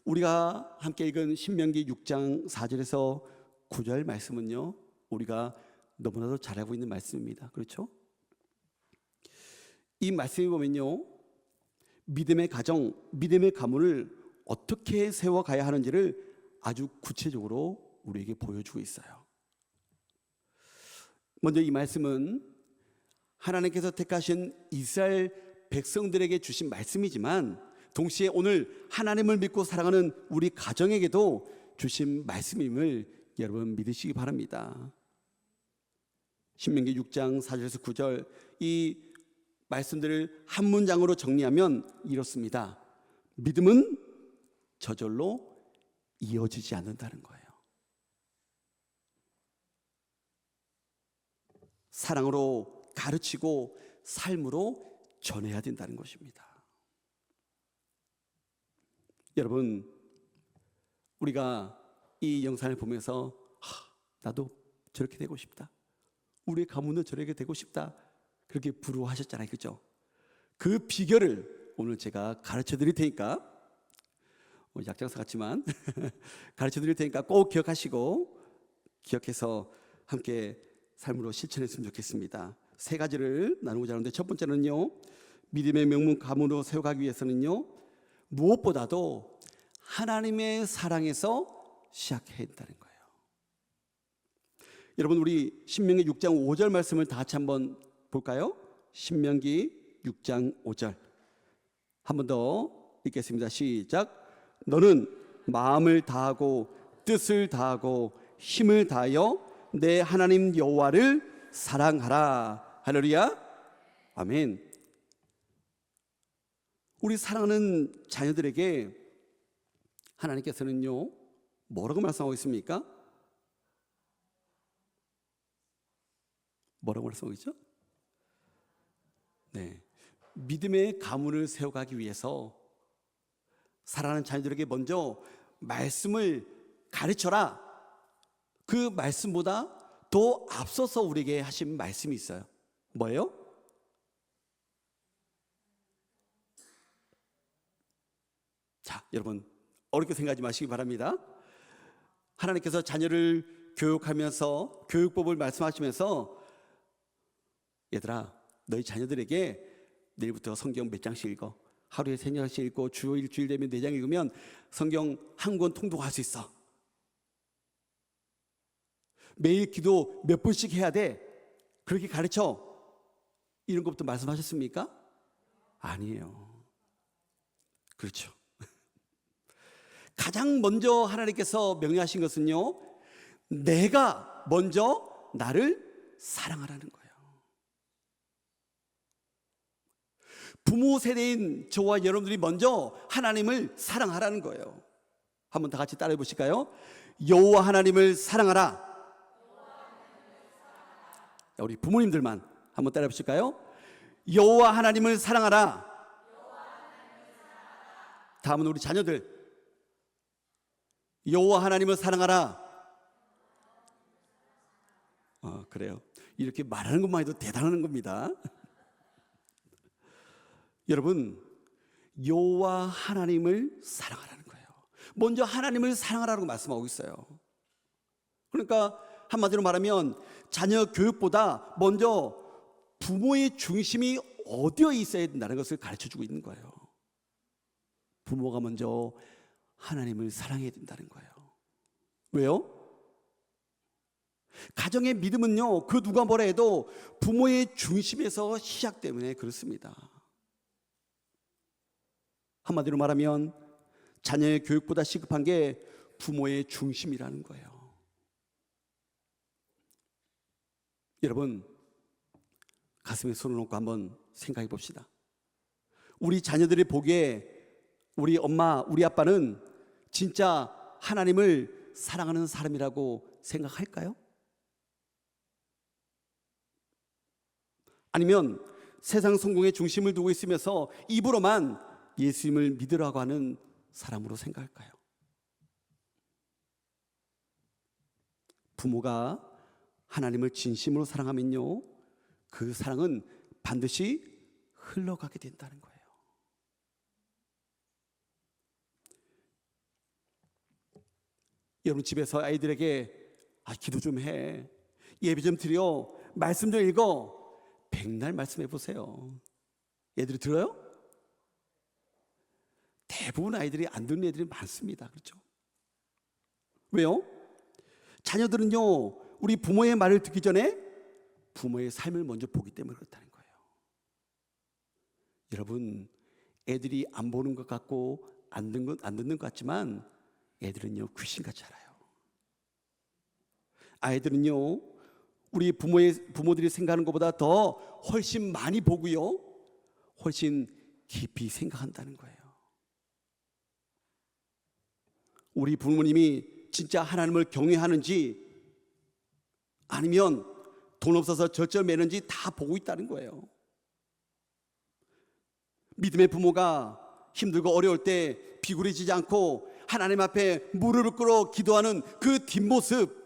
우리가 함께 읽은 신명기 6장 4절에서 9절 말씀은요, 우리가 너무나도 잘 알고 있는 말씀입니다. 그렇죠? 이 말씀에 보면요, 믿음의 가정, 믿음의 가문을 어떻게 세워가야 하는지를 아주 구체적으로 우리에게 보여주고 있어요. 먼저 이 말씀은 하나님께서 택하신 이스라엘 백성들에게 주신 말씀이지만 동시에 오늘 하나님을 믿고 살아가는 우리 가정에게도 주신 말씀임을 여러분 믿으시기 바랍니다. 신명기 6장 4절에서 9절 이 말씀들을 한 문장으로 정리하면 이렇습니다. 믿음은 저절로 이어지지 않는다는 거예요. 사랑으로 가르치고 삶으로 전해야 된다는 것입니다. 여러분, 우리가 이 영상을 보면서 나도 저렇게 되고 싶다, 우리 가문도 저렇게 되고 싶다, 그렇게 부러워하셨잖아요. 그죠? 그 비결을 오늘 제가 가르쳐 드릴 테니까, 약장사 같지만 가르쳐 드릴 테니까 꼭 기억해서 함께 삶으로 실천했으면 좋겠습니다. 세 가지를 나누고자 하는데, 첫 번째는요, 믿음의 명문 가문으로 세워가기 위해서는요, 무엇보다도 하나님의 사랑에서 시작해야 된다는 거예요. 여러분, 우리 신명기 6장 5절 말씀을 다 같이 한번 볼까요? 신명기 6장 5절 한 번 더 읽겠습니다. 시작. 너는 마음을 다하고 뜻을 다하고 힘을 다하여 내 하나님 여호와를 사랑하라. 할렐루야. 아멘. 우리 사랑하는 자녀들에게 하나님께서는요, 뭐라고 말씀하고 있습니까? 뭐라고 말씀하고 있죠? 네, 믿음의 가문을 세워가기 위해서 사랑하는 자녀들에게 먼저 말씀을 가르쳐라. 그 말씀보다 더 앞서서 우리에게 하신 말씀이 있어요. 뭐예요? 자, 여러분, 어렵게 생각하지 마시기 바랍니다. 하나님께서 자녀를 교육하면서 교육법을 말씀하시면서, 얘들아, 너희 자녀들에게 내일부터 성경 몇 장씩 읽어. 하루에 3장씩 읽고 주 일주일 되면 4장 읽으면 성경 한 권 통독할 수 있어. 매일 기도 몇 번씩 해야 돼. 그렇게 가르쳐. 이런 것부터 말씀하셨습니까? 아니에요. 그렇죠. 가장 먼저 하나님께서 명령하신 것은요, 내가 먼저 나를 사랑하라는 거예요. 부모 세대인 저와 여러분들이 먼저 하나님을 사랑하라는 거예요. 한번 다 같이 따라해 보실까요? 여호와 하나님을 사랑하라. 우리 부모님들만 한번 따라해 보실까요? 여호와 하나님을 사랑하라. 다음은 우리 자녀들. 여호와 하나님을 사랑하라. 그래요. 이렇게 말하는 것만 해도 대단한 겁니다. 여러분, 여호와 하나님을 사랑하라는 거예요. 먼저 하나님을 사랑하라고 말씀하고 있어요. 그러니까 한마디로 말하면 자녀 교육보다 먼저 부모의 중심이 어디에 있어야 된다는 것을 가르쳐주고 있는 거예요. 부모가 먼저 하나님을 사랑해야 된다는 거예요. 왜요? 가정의 믿음은요, 그 누가 뭐라 해도 부모의 중심에서 시작 때문에 그렇습니다. 한마디로 말하면 자녀의 교육보다 시급한 게 부모의 중심이라는 거예요. 여러분, 가슴에 손을 얹고 한번 생각해 봅시다. 우리 자녀들이 보기에 우리 엄마, 우리 아빠는 진짜 하나님을 사랑하는 사람이라고 생각할까요? 아니면 세상 성공의 중심을 두고 있으면서 입으로만 예수님을 믿으라고 하는 사람으로 생각할까요? 부모가 하나님을 진심으로 사랑하면요, 그 사랑은 반드시 흘러가게 된다는 거예요. 여러분 집에서 아이들에게 기도 좀 해, 예배 좀 드려, 말씀 좀 읽어, 백날 말씀해 보세요. 애들이 들어요? 대부분 아이들이 안 듣는 애들이 많습니다. 그렇죠? 왜요? 자녀들은요, 우리 부모의 말을 듣기 전에 부모의 삶을 먼저 보기 때문에 그렇다는 거예요. 여러분, 애들이 안 보는 것 같고 안 듣는 것 같지만 애들은요, 귀신같이 알아요. 아이들은요, 우리 부모들이 생각하는 것보다 더 훨씬 많이 보고요, 훨씬 깊이 생각한다는 거예요. 우리 부모님이 진짜 하나님을 경외하는지 아니면 돈 없어서 절절 매는지 다 보고 있다는 거예요. 믿음의 부모가 힘들고 어려울 때 비굴해지지 않고 하나님 앞에 무릎을 꿇어 기도하는 그 뒷모습,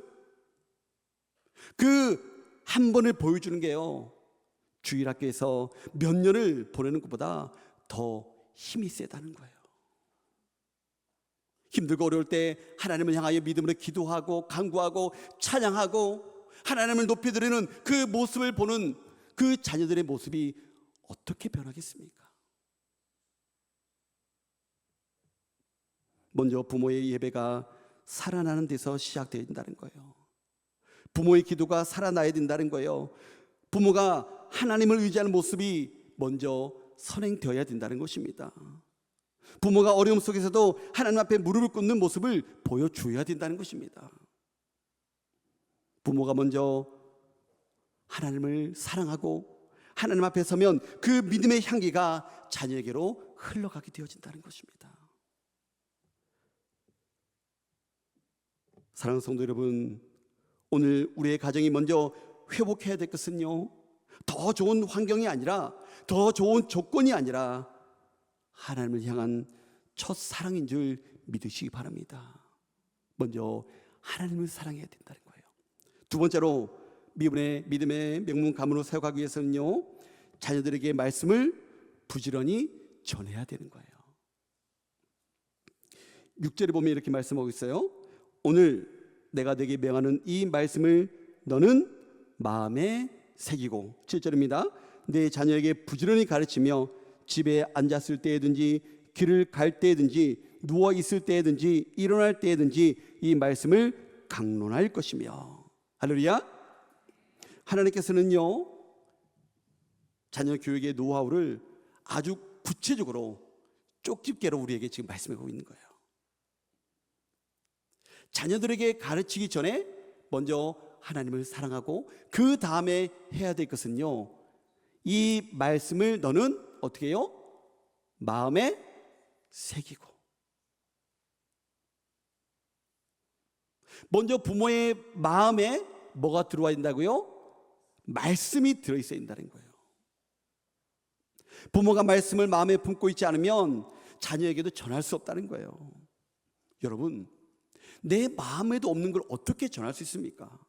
그 한 번을 보여주는 게요, 주일학교에서 몇 년을 보내는 것보다 더 힘이 세다는 거예요. 힘들고 어려울 때 하나님을 향하여 믿음으로 기도하고 간구하고 찬양하고 하나님을 높이 드리는 그 모습을 보는 그 자녀들의 모습이 어떻게 변하겠습니까? 먼저 부모의 예배가 살아나는 데서 시작되어야 된다는 거예요. 부모의 기도가 살아나야 된다는 거예요. 부모가 하나님을 의지하는 모습이 먼저 선행되어야 된다는 것입니다. 부모가 어려움 속에서도 하나님 앞에 무릎을 꿇는 모습을 보여줘야 된다는 것입니다. 부모가 먼저 하나님을 사랑하고 하나님 앞에 서면 그 믿음의 향기가 자녀에게로 흘러가게 되어진다는 것입니다. 사랑하는 성도 여러분, 오늘 우리의 가정이 먼저 회복해야 될 것은요, 더 좋은 환경이 아니라, 더 좋은 조건이 아니라 하나님을 향한 첫 사랑인 줄 믿으시기 바랍니다. 먼저 하나님을 사랑해야 된다는 거예요. 두 번째로 믿음의 명문 가문으로 세워가기 위해서는요, 자녀들에게 말씀을 부지런히 전해야 되는 거예요. 6절에 보면 이렇게 말씀하고 있어요. 오늘 내가 네게 명하는 이 말씀을 너는 마음에 새기고, 7절입니다. 내 자녀에게 부지런히 가르치며 집에 앉았을 때에든지 길을 갈 때에든지 누워 있을 때에든지 일어날 때에든지 이 말씀을 강론할 것이며. 할렐루야. 하나님께서는요, 자녀 교육의 노하우를 아주 구체적으로 쪽집게로 우리에게 지금 말씀하고 있는 거예요. 자녀들에게 가르치기 전에 먼저 하나님을 사랑하고 그 다음에 해야 될 것은요, 이 말씀을 너는 어떻게 해요? 마음에 새기고. 먼저 부모의 마음에 뭐가 들어와야 된다고요? 말씀이 들어있어야 된다는 거예요. 부모가 말씀을 마음에 품고 있지 않으면 자녀에게도 전할 수 없다는 거예요. 여러분, 내 마음에도 없는 걸 어떻게 전할 수 있습니까?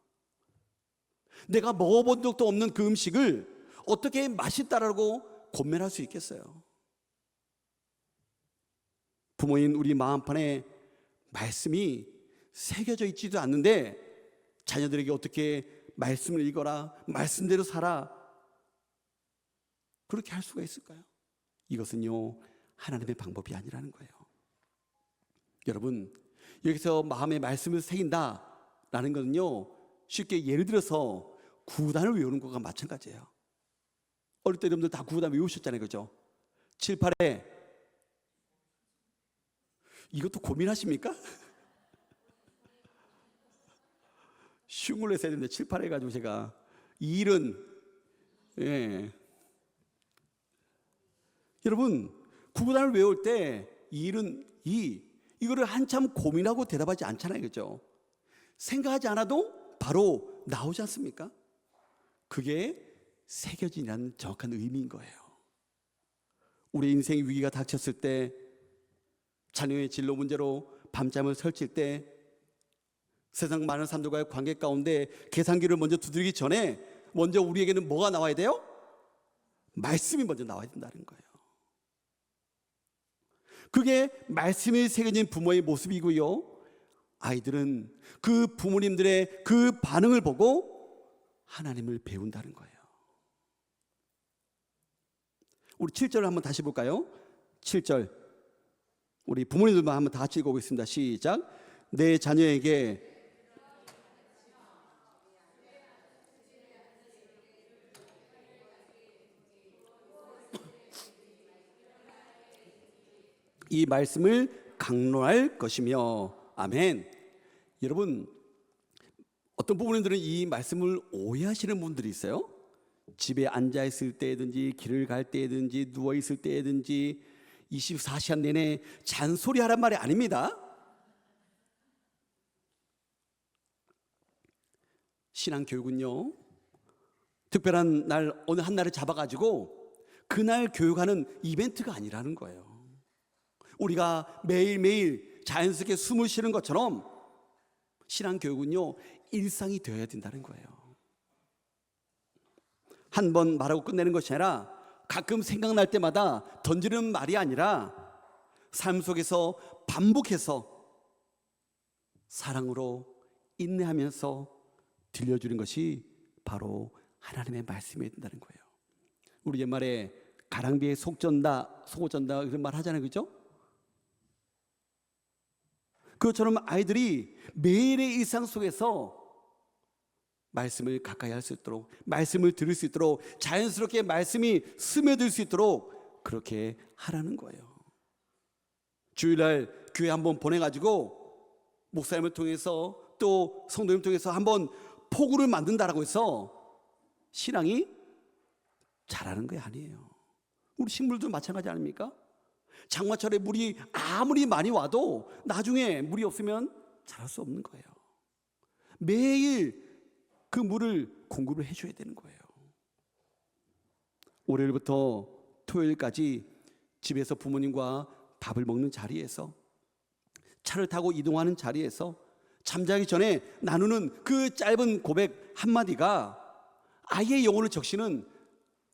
내가 먹어본 적도 없는 그 음식을 어떻게 맛있다라고 권면할 수 있겠어요? 부모인 우리 마음판에 말씀이 새겨져 있지도 않는데 자녀들에게 어떻게 말씀을 읽어라, 말씀대로 살아, 그렇게 할 수가 있을까요? 이것은요, 하나님의 방법이 아니라는 거예요. 여러분, 여기서 마음의 말씀을 새긴다라는 것은요, 쉽게 예를 들어서 구단을 외우는 것과 마찬가지예요. 어릴 때 여러분들 다 구단 외우셨잖아요, 그죠? 7, 8에 이것도 고민하십니까? 쉬운 걸로 했어야 되는데 7, 8 해가지고 제가 이 일은, 예. 여러분, 구단을 외울 때 이 일은 이거를 한참 고민하고 대답하지 않잖아요, 그죠? 생각하지 않아도 바로 나오지 않습니까? 그게 새겨진이라는 정확한 의미인 거예요. 우리 인생 위기가 닥쳤을 때, 자녀의 진로 문제로 밤잠을 설칠 때, 세상 많은 사람들과의 관계 가운데 계산기를 먼저 두드리기 전에 먼저 우리에게는 뭐가 나와야 돼요? 말씀이 먼저 나와야 된다는 거예요. 그게 말씀이 새겨진 부모의 모습이고요, 아이들은 그 부모님들의 그 반응을 보고 하나님을 배운다는 거예요. 우리 7절을 한번 다시 볼까요? 7절 우리 부모님들만 한번 다 같이 읽어보겠습니다. 시작. 내 자녀에게 이 말씀을 강론할 것이며. 아멘. 여러분, 어떤 부모님들은 이 말씀을 오해하시는 분들이 있어요. 집에 앉아 있을 때든지 길을 갈 때든지 누워 있을 때든지 24시간 내내 잔소리하란 말이 아닙니다. 신앙교육은요, 특별한 날, 어느 한 날을 잡아가지고 그날 교육하는 이벤트가 아니라는 거예요. 우리가 매일매일 자연스럽게 숨을 쉬는 것처럼 신앙교육은요, 일상이 되어야 된다는 거예요. 한 번 말하고 끝내는 것이 아니라 가끔 생각날 때마다 던지는 말이 아니라 삶 속에서 반복해서 사랑으로 인내하면서 들려주는 것이 바로 하나님의 말씀이 된다는 거예요. 우리 옛말에 가랑비에 속 쩐다, 속 쩐다 그런 말 하잖아요, 그죠? 그것처럼 아이들이 매일의 일상 속에서 말씀을 가까이 할 수 있도록, 말씀을 들을 수 있도록, 자연스럽게 말씀이 스며들 수 있도록 그렇게 하라는 거예요. 주일날 교회 한번 보내가지고 목사님을 통해서 또 성도님 통해서 한번 포구를 만든다라고 해서 신앙이 자라는 게 아니에요. 우리 식물도 마찬가지 아닙니까? 장마철에 물이 아무리 많이 와도 나중에 물이 없으면 자랄 수 없는 거예요. 매일 그 물을 공급을 해줘야 되는 거예요. 월요일부터 토요일까지 집에서 부모님과 밥을 먹는 자리에서, 차를 타고 이동하는 자리에서, 잠자기 전에 나누는 그 짧은 고백 한마디가 아이의 영혼을 적시는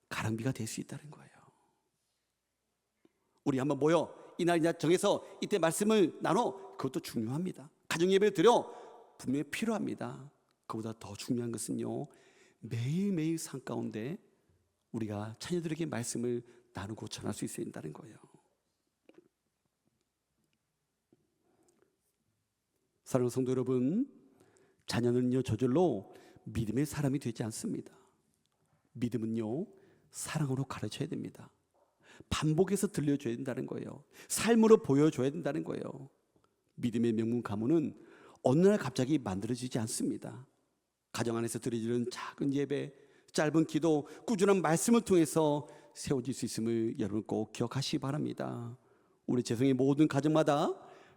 가랑비가 될 수 있다는 거예요. 우리 한번 모여 이날 정해서 이때 말씀을 나눠, 그것도 중요합니다. 가정 예배를 드려 분명히 필요합니다. 그보다 더 중요한 것은요, 매일매일 삶 가운데 우리가 자녀들에게 말씀을 나누고 전할 수 있어야 된다는 거예요. 사랑하는 성도 여러분, 자녀는요 저절로 믿음의 사람이 되지 않습니다. 믿음은요 사랑으로 가르쳐야 됩니다. 반복해서 들려줘야 된다는 거예요. 삶으로 보여줘야 된다는 거예요. 믿음의 명문 가문은 어느 날 갑자기 만들어지지 않습니다. 가정 안에서 드려지는 작은 예배, 짧은 기도, 꾸준한 말씀을 통해서 세워질 수 있음을 여러분 꼭 기억하시기 바랍니다. 우리 재성의 모든 가정마다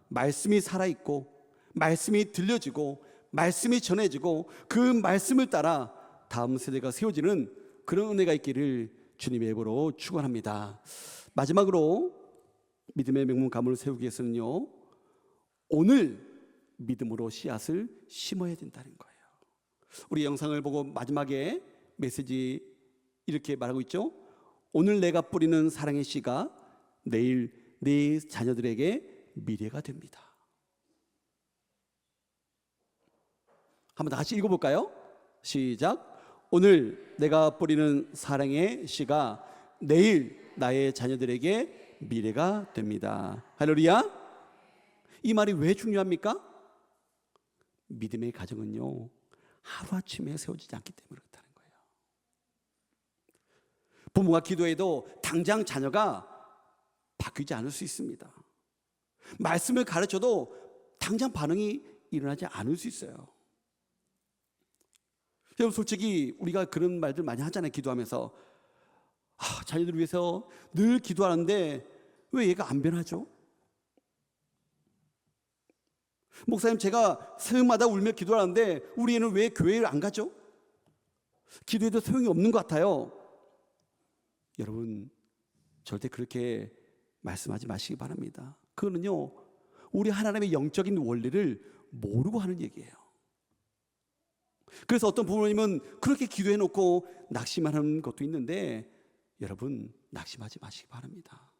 말씀이 살아있고 말씀이 들려지고 말씀이 전해지고 그 말씀을 따라 다음 세대가 세워지는 그런 은혜가 있기를 주님의 이름으로 축원합니다. 마지막으로 믿음의 명문 가문을 세우기 위해서는요, 오늘 믿음으로 씨앗을 심어야 된다는 거예요. 우리 영상을 보고 마지막에 메시지 이렇게 말하고 있죠. 오늘 내가 뿌리는 사랑의 씨가 내일 네 자녀들에게 미래가 됩니다. 한번 다시 읽어볼까요? 시작. 오늘 내가 뿌리는 사랑의 씨가 내일 나의 자녀들에게 미래가 됩니다. 할렐루야. 이 말이 왜 중요합니까? 믿음의 가정은요, 하루아침에 세워지지 않기 때문에 그렇다는 거예요. 부모가 기도해도 당장 자녀가 바뀌지 않을 수 있습니다. 말씀을 가르쳐도 당장 반응이 일어나지 않을 수 있어요. 여러분, 솔직히 우리가 그런 말들 많이 하잖아요. 기도하면서 자녀들을 위해서 늘 기도하는데 왜 얘가 안 변하죠? 목사님, 제가 새벽마다 울며 기도하는데 우리 애는 왜 교회를 안 가죠? 기도해도 소용이 없는 것 같아요. 여러분, 절대 그렇게 말씀하지 마시기 바랍니다. 그거는요, 우리 하나님의 영적인 원리를 모르고 하는 얘기예요. 그래서 어떤 부모님은 그렇게 기도해놓고 낙심만 하는 것도 있는데, 여러분, 낙심하지 마시기 바랍니다.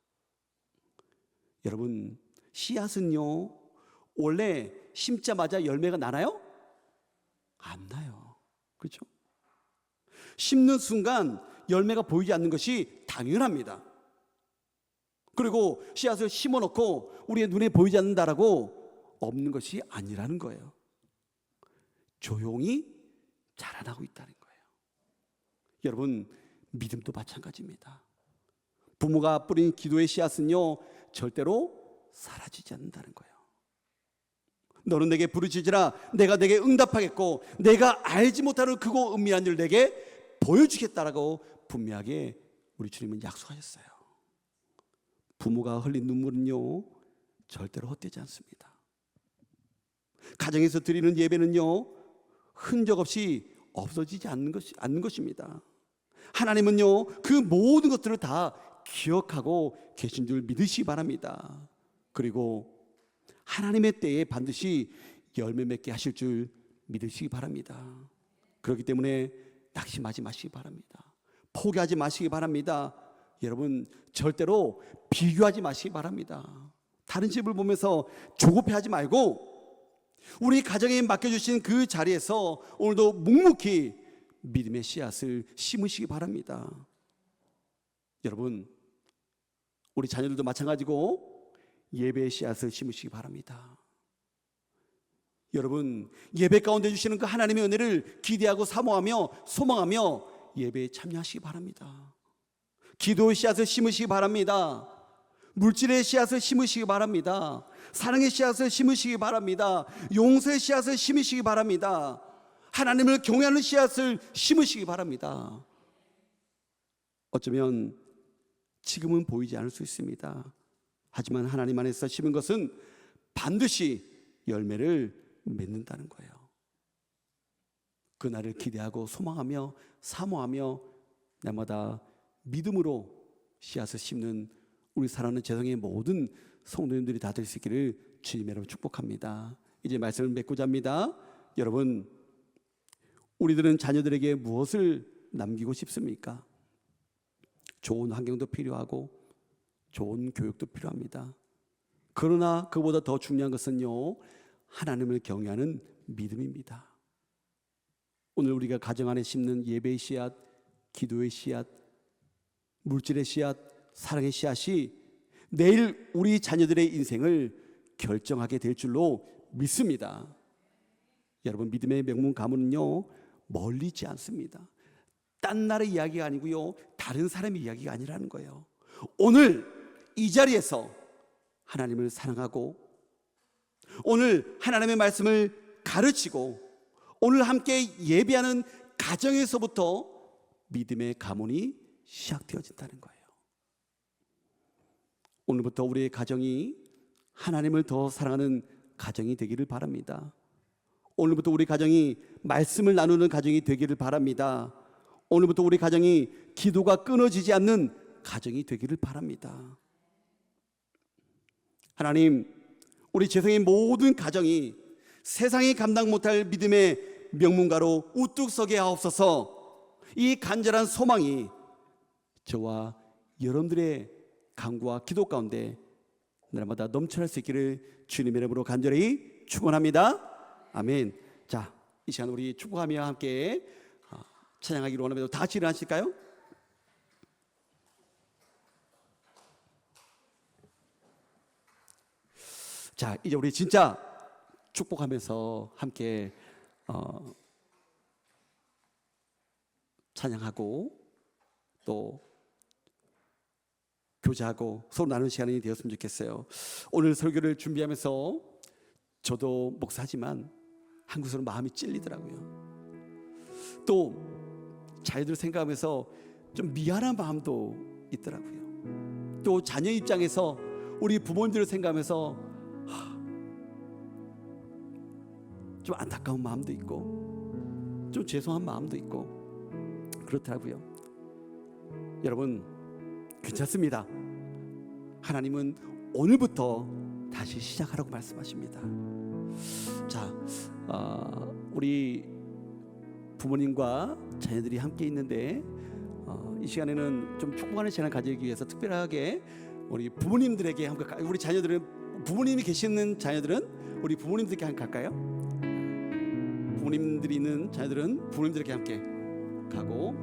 여러분, 씨앗은요, 원래 심자마자 열매가 나나요? 안 나요. 그렇죠? 심는 순간 열매가 보이지 않는 것이 당연합니다. 그리고 씨앗을 심어놓고 우리의 눈에 보이지 않는다라고 없는 것이 아니라는 거예요. 조용히 자라나고 있다는 거예요. 여러분, 믿음도 마찬가지입니다. 부모가 뿌린 기도의 씨앗은요, 절대로 사라지지 않는다는 거예요. 너는 내게 부르짖으라 내가 내게 응답하겠고 내가 알지 못하는 크고 은밀한 일을 내게 보여주겠다라고 분명하게 우리 주님은 약속하셨어요. 부모가 흘린 눈물은요, 절대로 헛되지 않습니다. 가정에서 드리는 예배는요, 흔적 없이 없어지지 않는 것입니다. 하나님은요, 그 모든 것들을 다 기억하고 계신 줄 믿으시기 바랍니다. 그리고 하나님의 때에 반드시 열매 맺게 하실 줄 믿으시기 바랍니다. 그렇기 때문에 낙심하지 마시기 바랍니다. 포기하지 마시기 바랍니다. 여러분, 절대로 비교하지 마시기 바랍니다. 다른 집을 보면서 조급해하지 말고 우리 가정에 맡겨주신 그 자리에서 오늘도 묵묵히 믿음의 씨앗을 심으시기 바랍니다. 여러분, 우리 자녀들도 마찬가지고 예배의 씨앗을 심으시기 바랍니다. 여러분, 예배 가운데 주시는 그 하나님의 은혜를 기대하고 사모하며 소망하며 예배에 참여하시기 바랍니다. 기도의 씨앗을 심으시기 바랍니다. 물질의 씨앗을 심으시기 바랍니다. 사랑의 씨앗을 심으시기 바랍니다. 용서의 씨앗을 심으시기 바랍니다. 하나님을 경외하는 씨앗을 심으시기 바랍니다. 어쩌면 지금은 보이지 않을 수 있습니다. 하지만 하나님 안에서 심은 것은 반드시 열매를 맺는다는 거예요. 그날을 기대하고 소망하며 사모하며 날마다 믿음으로 씨앗을 심는 우리 사랑하는 재성의 모든 성도님들이 다 될 수 있기를 주님의 이름으로 축복합니다. 이제 말씀을 맺고자 합니다. 여러분, 우리들은 자녀들에게 무엇을 남기고 싶습니까? 좋은 환경도 필요하고 좋은 교육도 필요합니다. 그러나 그보다 더 중요한 것은요, 하나님을 경외하는 믿음입니다. 오늘 우리가 가정 안에 심는 예배의 씨앗, 기도의 씨앗, 물질의 씨앗, 사랑의 씨앗이 내일 우리 자녀들의 인생을 결정하게 될 줄로 믿습니다. 여러분, 믿음의 명문 가문은요, 멀리 있지 않습니다. 딴 나라의 이야기가 아니고요, 다른 사람의 이야기가 아니라는 거예요. 오늘 이 자리에서 하나님을 사랑하고 오늘 하나님의 말씀을 가르치고 오늘 함께 예배하는 가정에서부터 믿음의 가문이 시작되어진다는 거예요. 오늘부터 우리의 가정이 하나님을 더 사랑하는 가정이 되기를 바랍니다. 오늘부터 우리 가정이 말씀을 나누는 가정이 되기를 바랍니다. 오늘부터 우리 가정이 기도가 끊어지지 않는 가정이 되기를 바랍니다. 하나님, 우리 재성의 모든 가정이 세상이 감당 못할 믿음의 명문가로 우뚝 서게 하옵소서. 이 간절한 소망이 저와 여러분들의 간구와 기도 가운데 날마다 넘쳐날 수 있기를 주님의 이름으로 간절히 축원합니다. 아멘. 자, 이 시간 우리 축복하며 함께 찬양하기로 원하면 다 같이 일어나실까요? 자, 이제 우리 진짜 축복하면서 함께 찬양하고 또 교제하고 서로 나누는 시간이 되었으면 좋겠어요. 오늘 설교를 준비하면서 저도 목사지만 한 곳으로 마음이 찔리더라고요. 또 자녀들 생각하면서 좀 미안한 마음도 있더라고요. 또 자녀 입장에서 우리 부모님들을 생각하면서 좀 안타까운 마음도 있고 좀 죄송한 마음도 있고 그렇더라고요. 여러분, 괜찮습니다. 하나님은 오늘부터 다시 시작하라고 말씀하십니다. 자, 우리 부모님과 자녀들이 함께 있는데 이 시간에는 좀 축복하는 시간을 가지기 위해서 특별하게 우리 부모님들에게 함께, 우리 자녀들은 부모님이 계시는 자녀들은 우리 부모님들께 함께 갈까요? 부모님들이 있는 자녀들은 부모님들에게 함께 가고,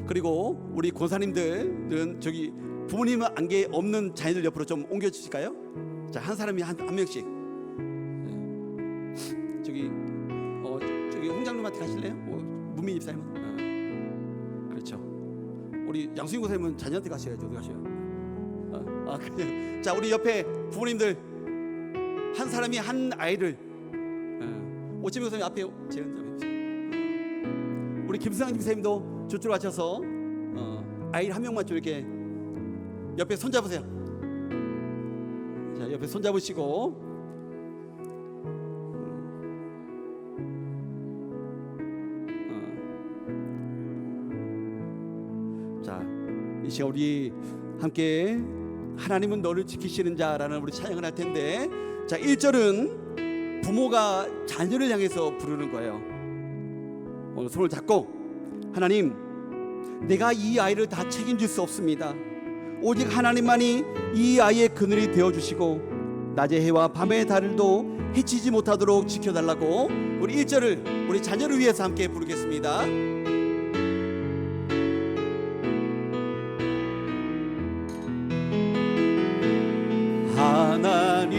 그리고 우리 권사님들은 저기 부모님 안개 없는 자녀들 옆으로 좀 옮겨 주실까요? 자, 한 사람이 한 명씩. 저기 홍장님한테 가실래요? 문민 집사님은? 그렇죠. 우리 양수인 권사님은 자녀한테 가셔야죠. 어디 가셔요? 그래요. 자, 우리 옆에 부모님들 한 사람이 한 아이를 오치민 권사님 앞에 재현 좀 해주세요. 우리 김승환 집사님도 저쪽으로 가셔서 아이 한 명만 좀 이렇게 옆에 손잡으세요. 자, 옆에 손잡으시고 자, 이 시간 우리 함께 하나님은 너를 지키시는 자라는 우리 찬양을 할 텐데, 자, 1절은 부모가 자녀를 향해서 부르는 거예요. 오늘 손을 잡고, 하나님, 내가 이 아이를 다 책임질 수 없습니다. 오직 하나님만이 이 아이의 그늘이 되어주시고 낮의 해와 밤의 달도 해치지 못하도록 지켜달라고 우리 1절을 우리 자녀를 위해서 함께 부르겠습니다.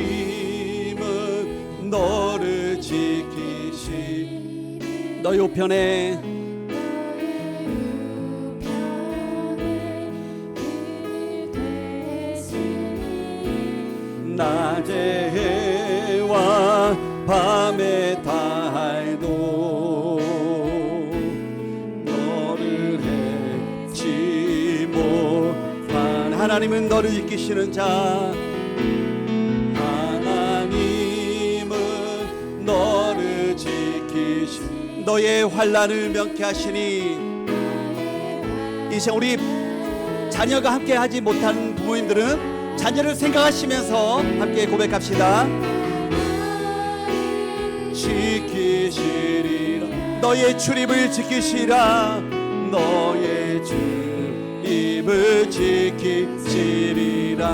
하나님은 너를 지키시 너의 우편에 낮의 해와 밤의 달도 너를 해치 못한 하나님은 너를 지키시는 자 하나님은 너를 지키시 너의 환난을 명쾌하시니 이 시간 우리 자녀가 함께 하지 못한 부모님들은 자녀를 생각하시면서 함께 고백합시다. 지키시리라 너의 출입을 지키시라 너의 출입을 지키시리라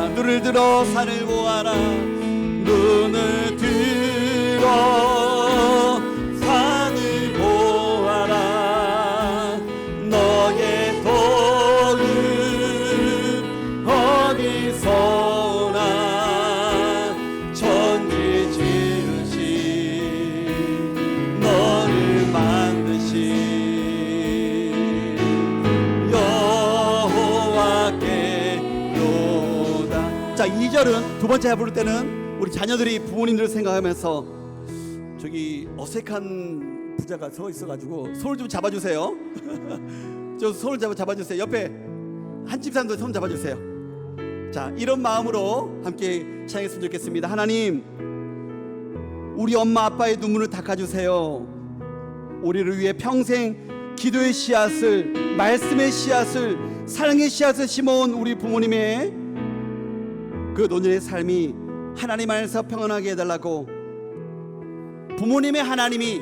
눈을 들어 산을 보아라 눈을 들어 산을 보아라 너의 도는 어디서나 천지 지으신 너를 만드신 여호와께로다. 자, 2절은 두 번째 부를 때는 우리 자녀들이 부모님들을 생각하면서 저기 어색한 부자가 서 있어가지고 손을 좀 잡아주세요. 저 손을 잡아주세요. 옆에 한 집사람도 손 잡아주세요. 자, 이런 마음으로 함께 찬양했으면 좋겠습니다. 하나님, 우리 엄마 아빠의 눈물을 닦아주세요. 우리를 위해 평생 기도의 씨앗을, 말씀의 씨앗을, 사랑의 씨앗을 심어온 우리 부모님의 그 노년의 삶이 하나님 안에서 평안하게 해달라고, 부모님의 하나님이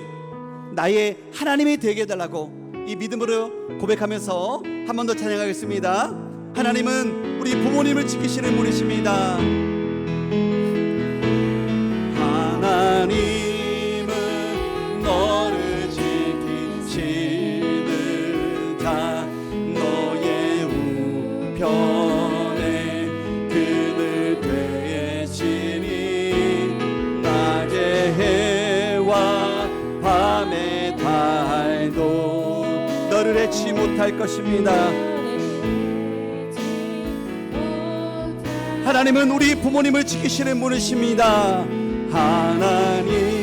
나의 하나님이 되게 해달라고 이 믿음으로 고백하면서 한 번 더 찬양하겠습니다. 하나님은 우리 부모님을 지키시는 분이십니다. 하나님은 너를 지키시는 자, 너의 우편에 그늘 되시니 낮의 해와 밤의 달도 너를 해치 못할 것입니다. 하나님은 우리 부모님을 지키시는 분이십니다. 하나님은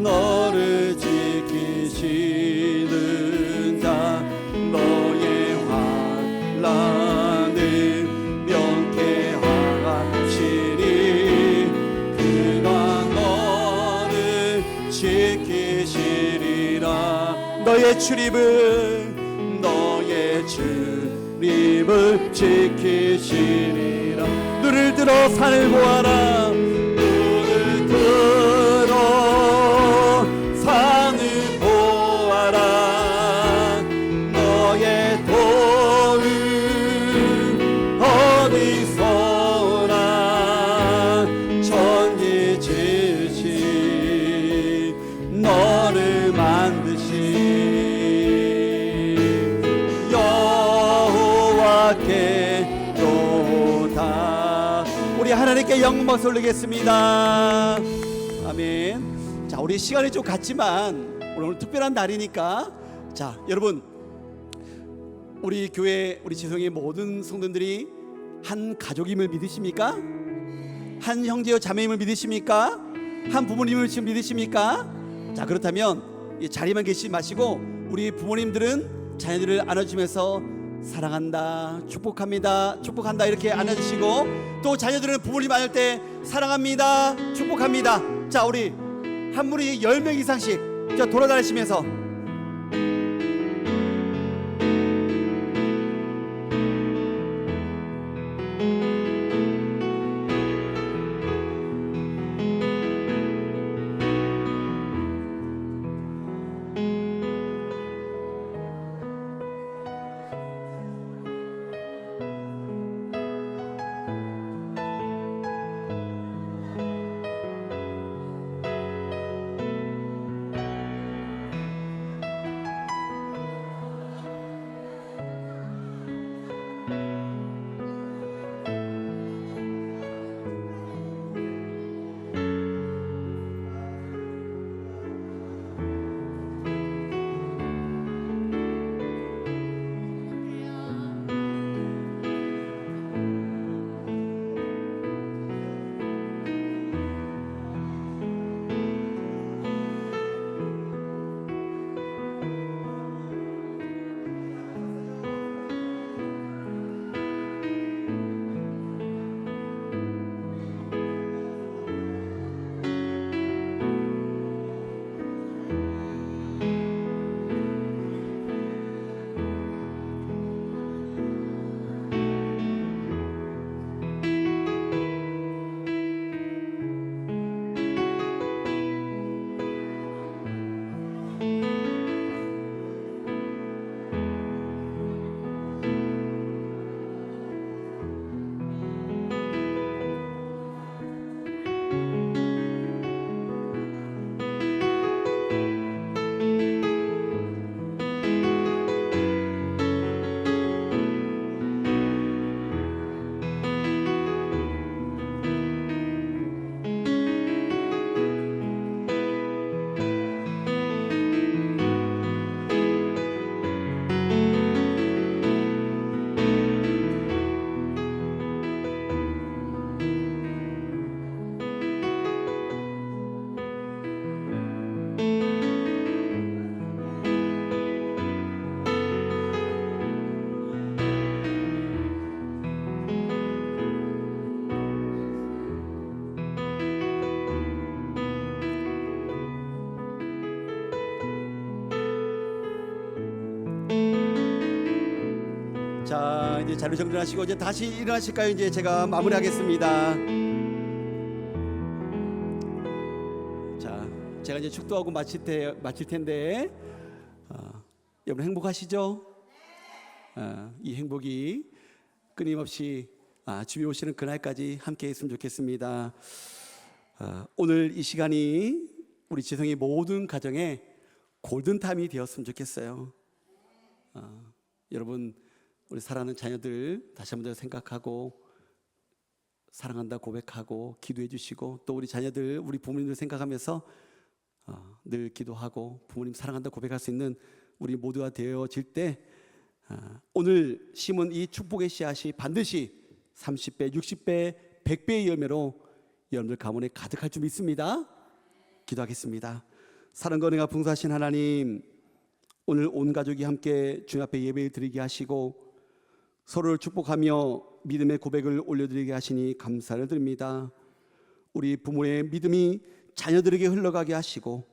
너를 지키시는 자, 너의 환난을 명쾌하시니 그가 너를 지키시리라. 너의 출입을 지키시리라. 눈을 들어 산을 보아라. 눈을 들어 산을 보아라. 너의 도움 어디서나 전지지신 너를 만드신 우리 하나님께 영광 올리겠습니다. 아멘. 자, 우리 시간이 좀 갔지만 오늘 특별한 날이니까, 자, 여러분, 우리 교회, 우리 지성의 모든 성도들이 한 가족임을 믿으십니까? 한 형제요 자매임을 믿으십니까? 한 부모님을 지금 믿으십니까? 자, 그렇다면 이 자리만 계시지 마시고 우리 부모님들은 자녀들을 안아주면서 사랑한다, 축복합니다, 축복한다 이렇게 안아주시고, 또 자녀들은 부모님 안을 때 사랑합니다, 축복합니다. 자, 우리 한 분이 10명 이상씩 돌아다니시면서 이제 자료 정돈하시고 이제 다시 일어나실까요? 이제 제가 마무리하겠습니다. 자, 제가 이제 축도하고 마칠 텐데 여러분 행복하시죠? 이 행복이 끊임없이 주에 오시는 그날까지 함께 했으면 좋겠습니다. 오늘 이 시간이 우리 지성의 모든 가정에 골든타임이 되었으면 좋겠어요. 여러분, 우리 사랑하는 자녀들 다시 한번 생각하고 사랑한다 고백하고 기도해 주시고, 또 우리 자녀들, 우리 부모님들 생각하면서 늘 기도하고 부모님 사랑한다 고백할 수 있는 우리 모두가 되어질 때 오늘 심은 이 축복의 씨앗이 반드시 30배, 60배, 100배의 열매로 여러분들 가문에 가득할 줄 믿습니다. 기도하겠습니다. 사랑과 은혜가 풍성하신 하나님, 오늘 온 가족이 함께 주님 앞에 예배를 드리게 하시고 서로를 축복하며 믿음의 고백을 올려드리게 하시니 감사를 드립니다. 우리 부모의 믿음이 자녀들에게 흘러가게 하시고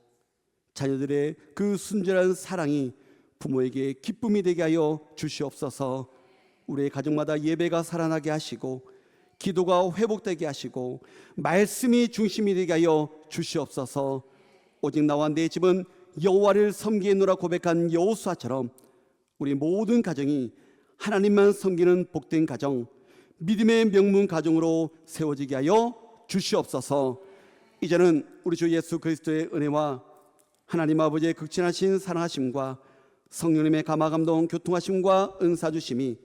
자녀들의 그 순전한 사랑이 부모에게 기쁨이 되게 하여 주시옵소서. 우리의 가정마다 예배가 살아나게 하시고 기도가 회복되게 하시고 말씀이 중심이 되게 하여 주시옵소서. 오직 나와 내 집은 여호와를 섬기노라 고백한 여호수아처럼 우리 모든 가정이 하나님만 섬기는 복된 가정, 믿음의 명문 가정으로 세워지게 하여 주시옵소서. 이제는 우리 주 예수 그리스도의 은혜와 하나님 아버지의 극진하신 사랑하심과 성령님의 감화감동 교통하심과 은사주심이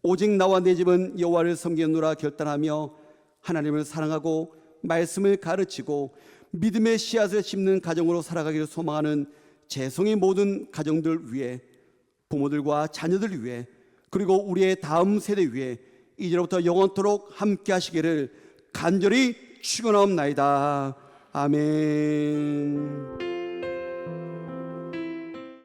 오직 나와 내 집은 여호와를 섬기노라 결단하며 하나님을 사랑하고 말씀을 가르치고 믿음의 씨앗을 심는 가정으로 살아가기를 소망하는 재성의 모든 가정들 위해, 부모들과 자녀들 위해, 그리고 우리의 다음 세대 위해 이제로부터 영원토록 함께 하시기를 간절히 축원하옵나이다. 아멘.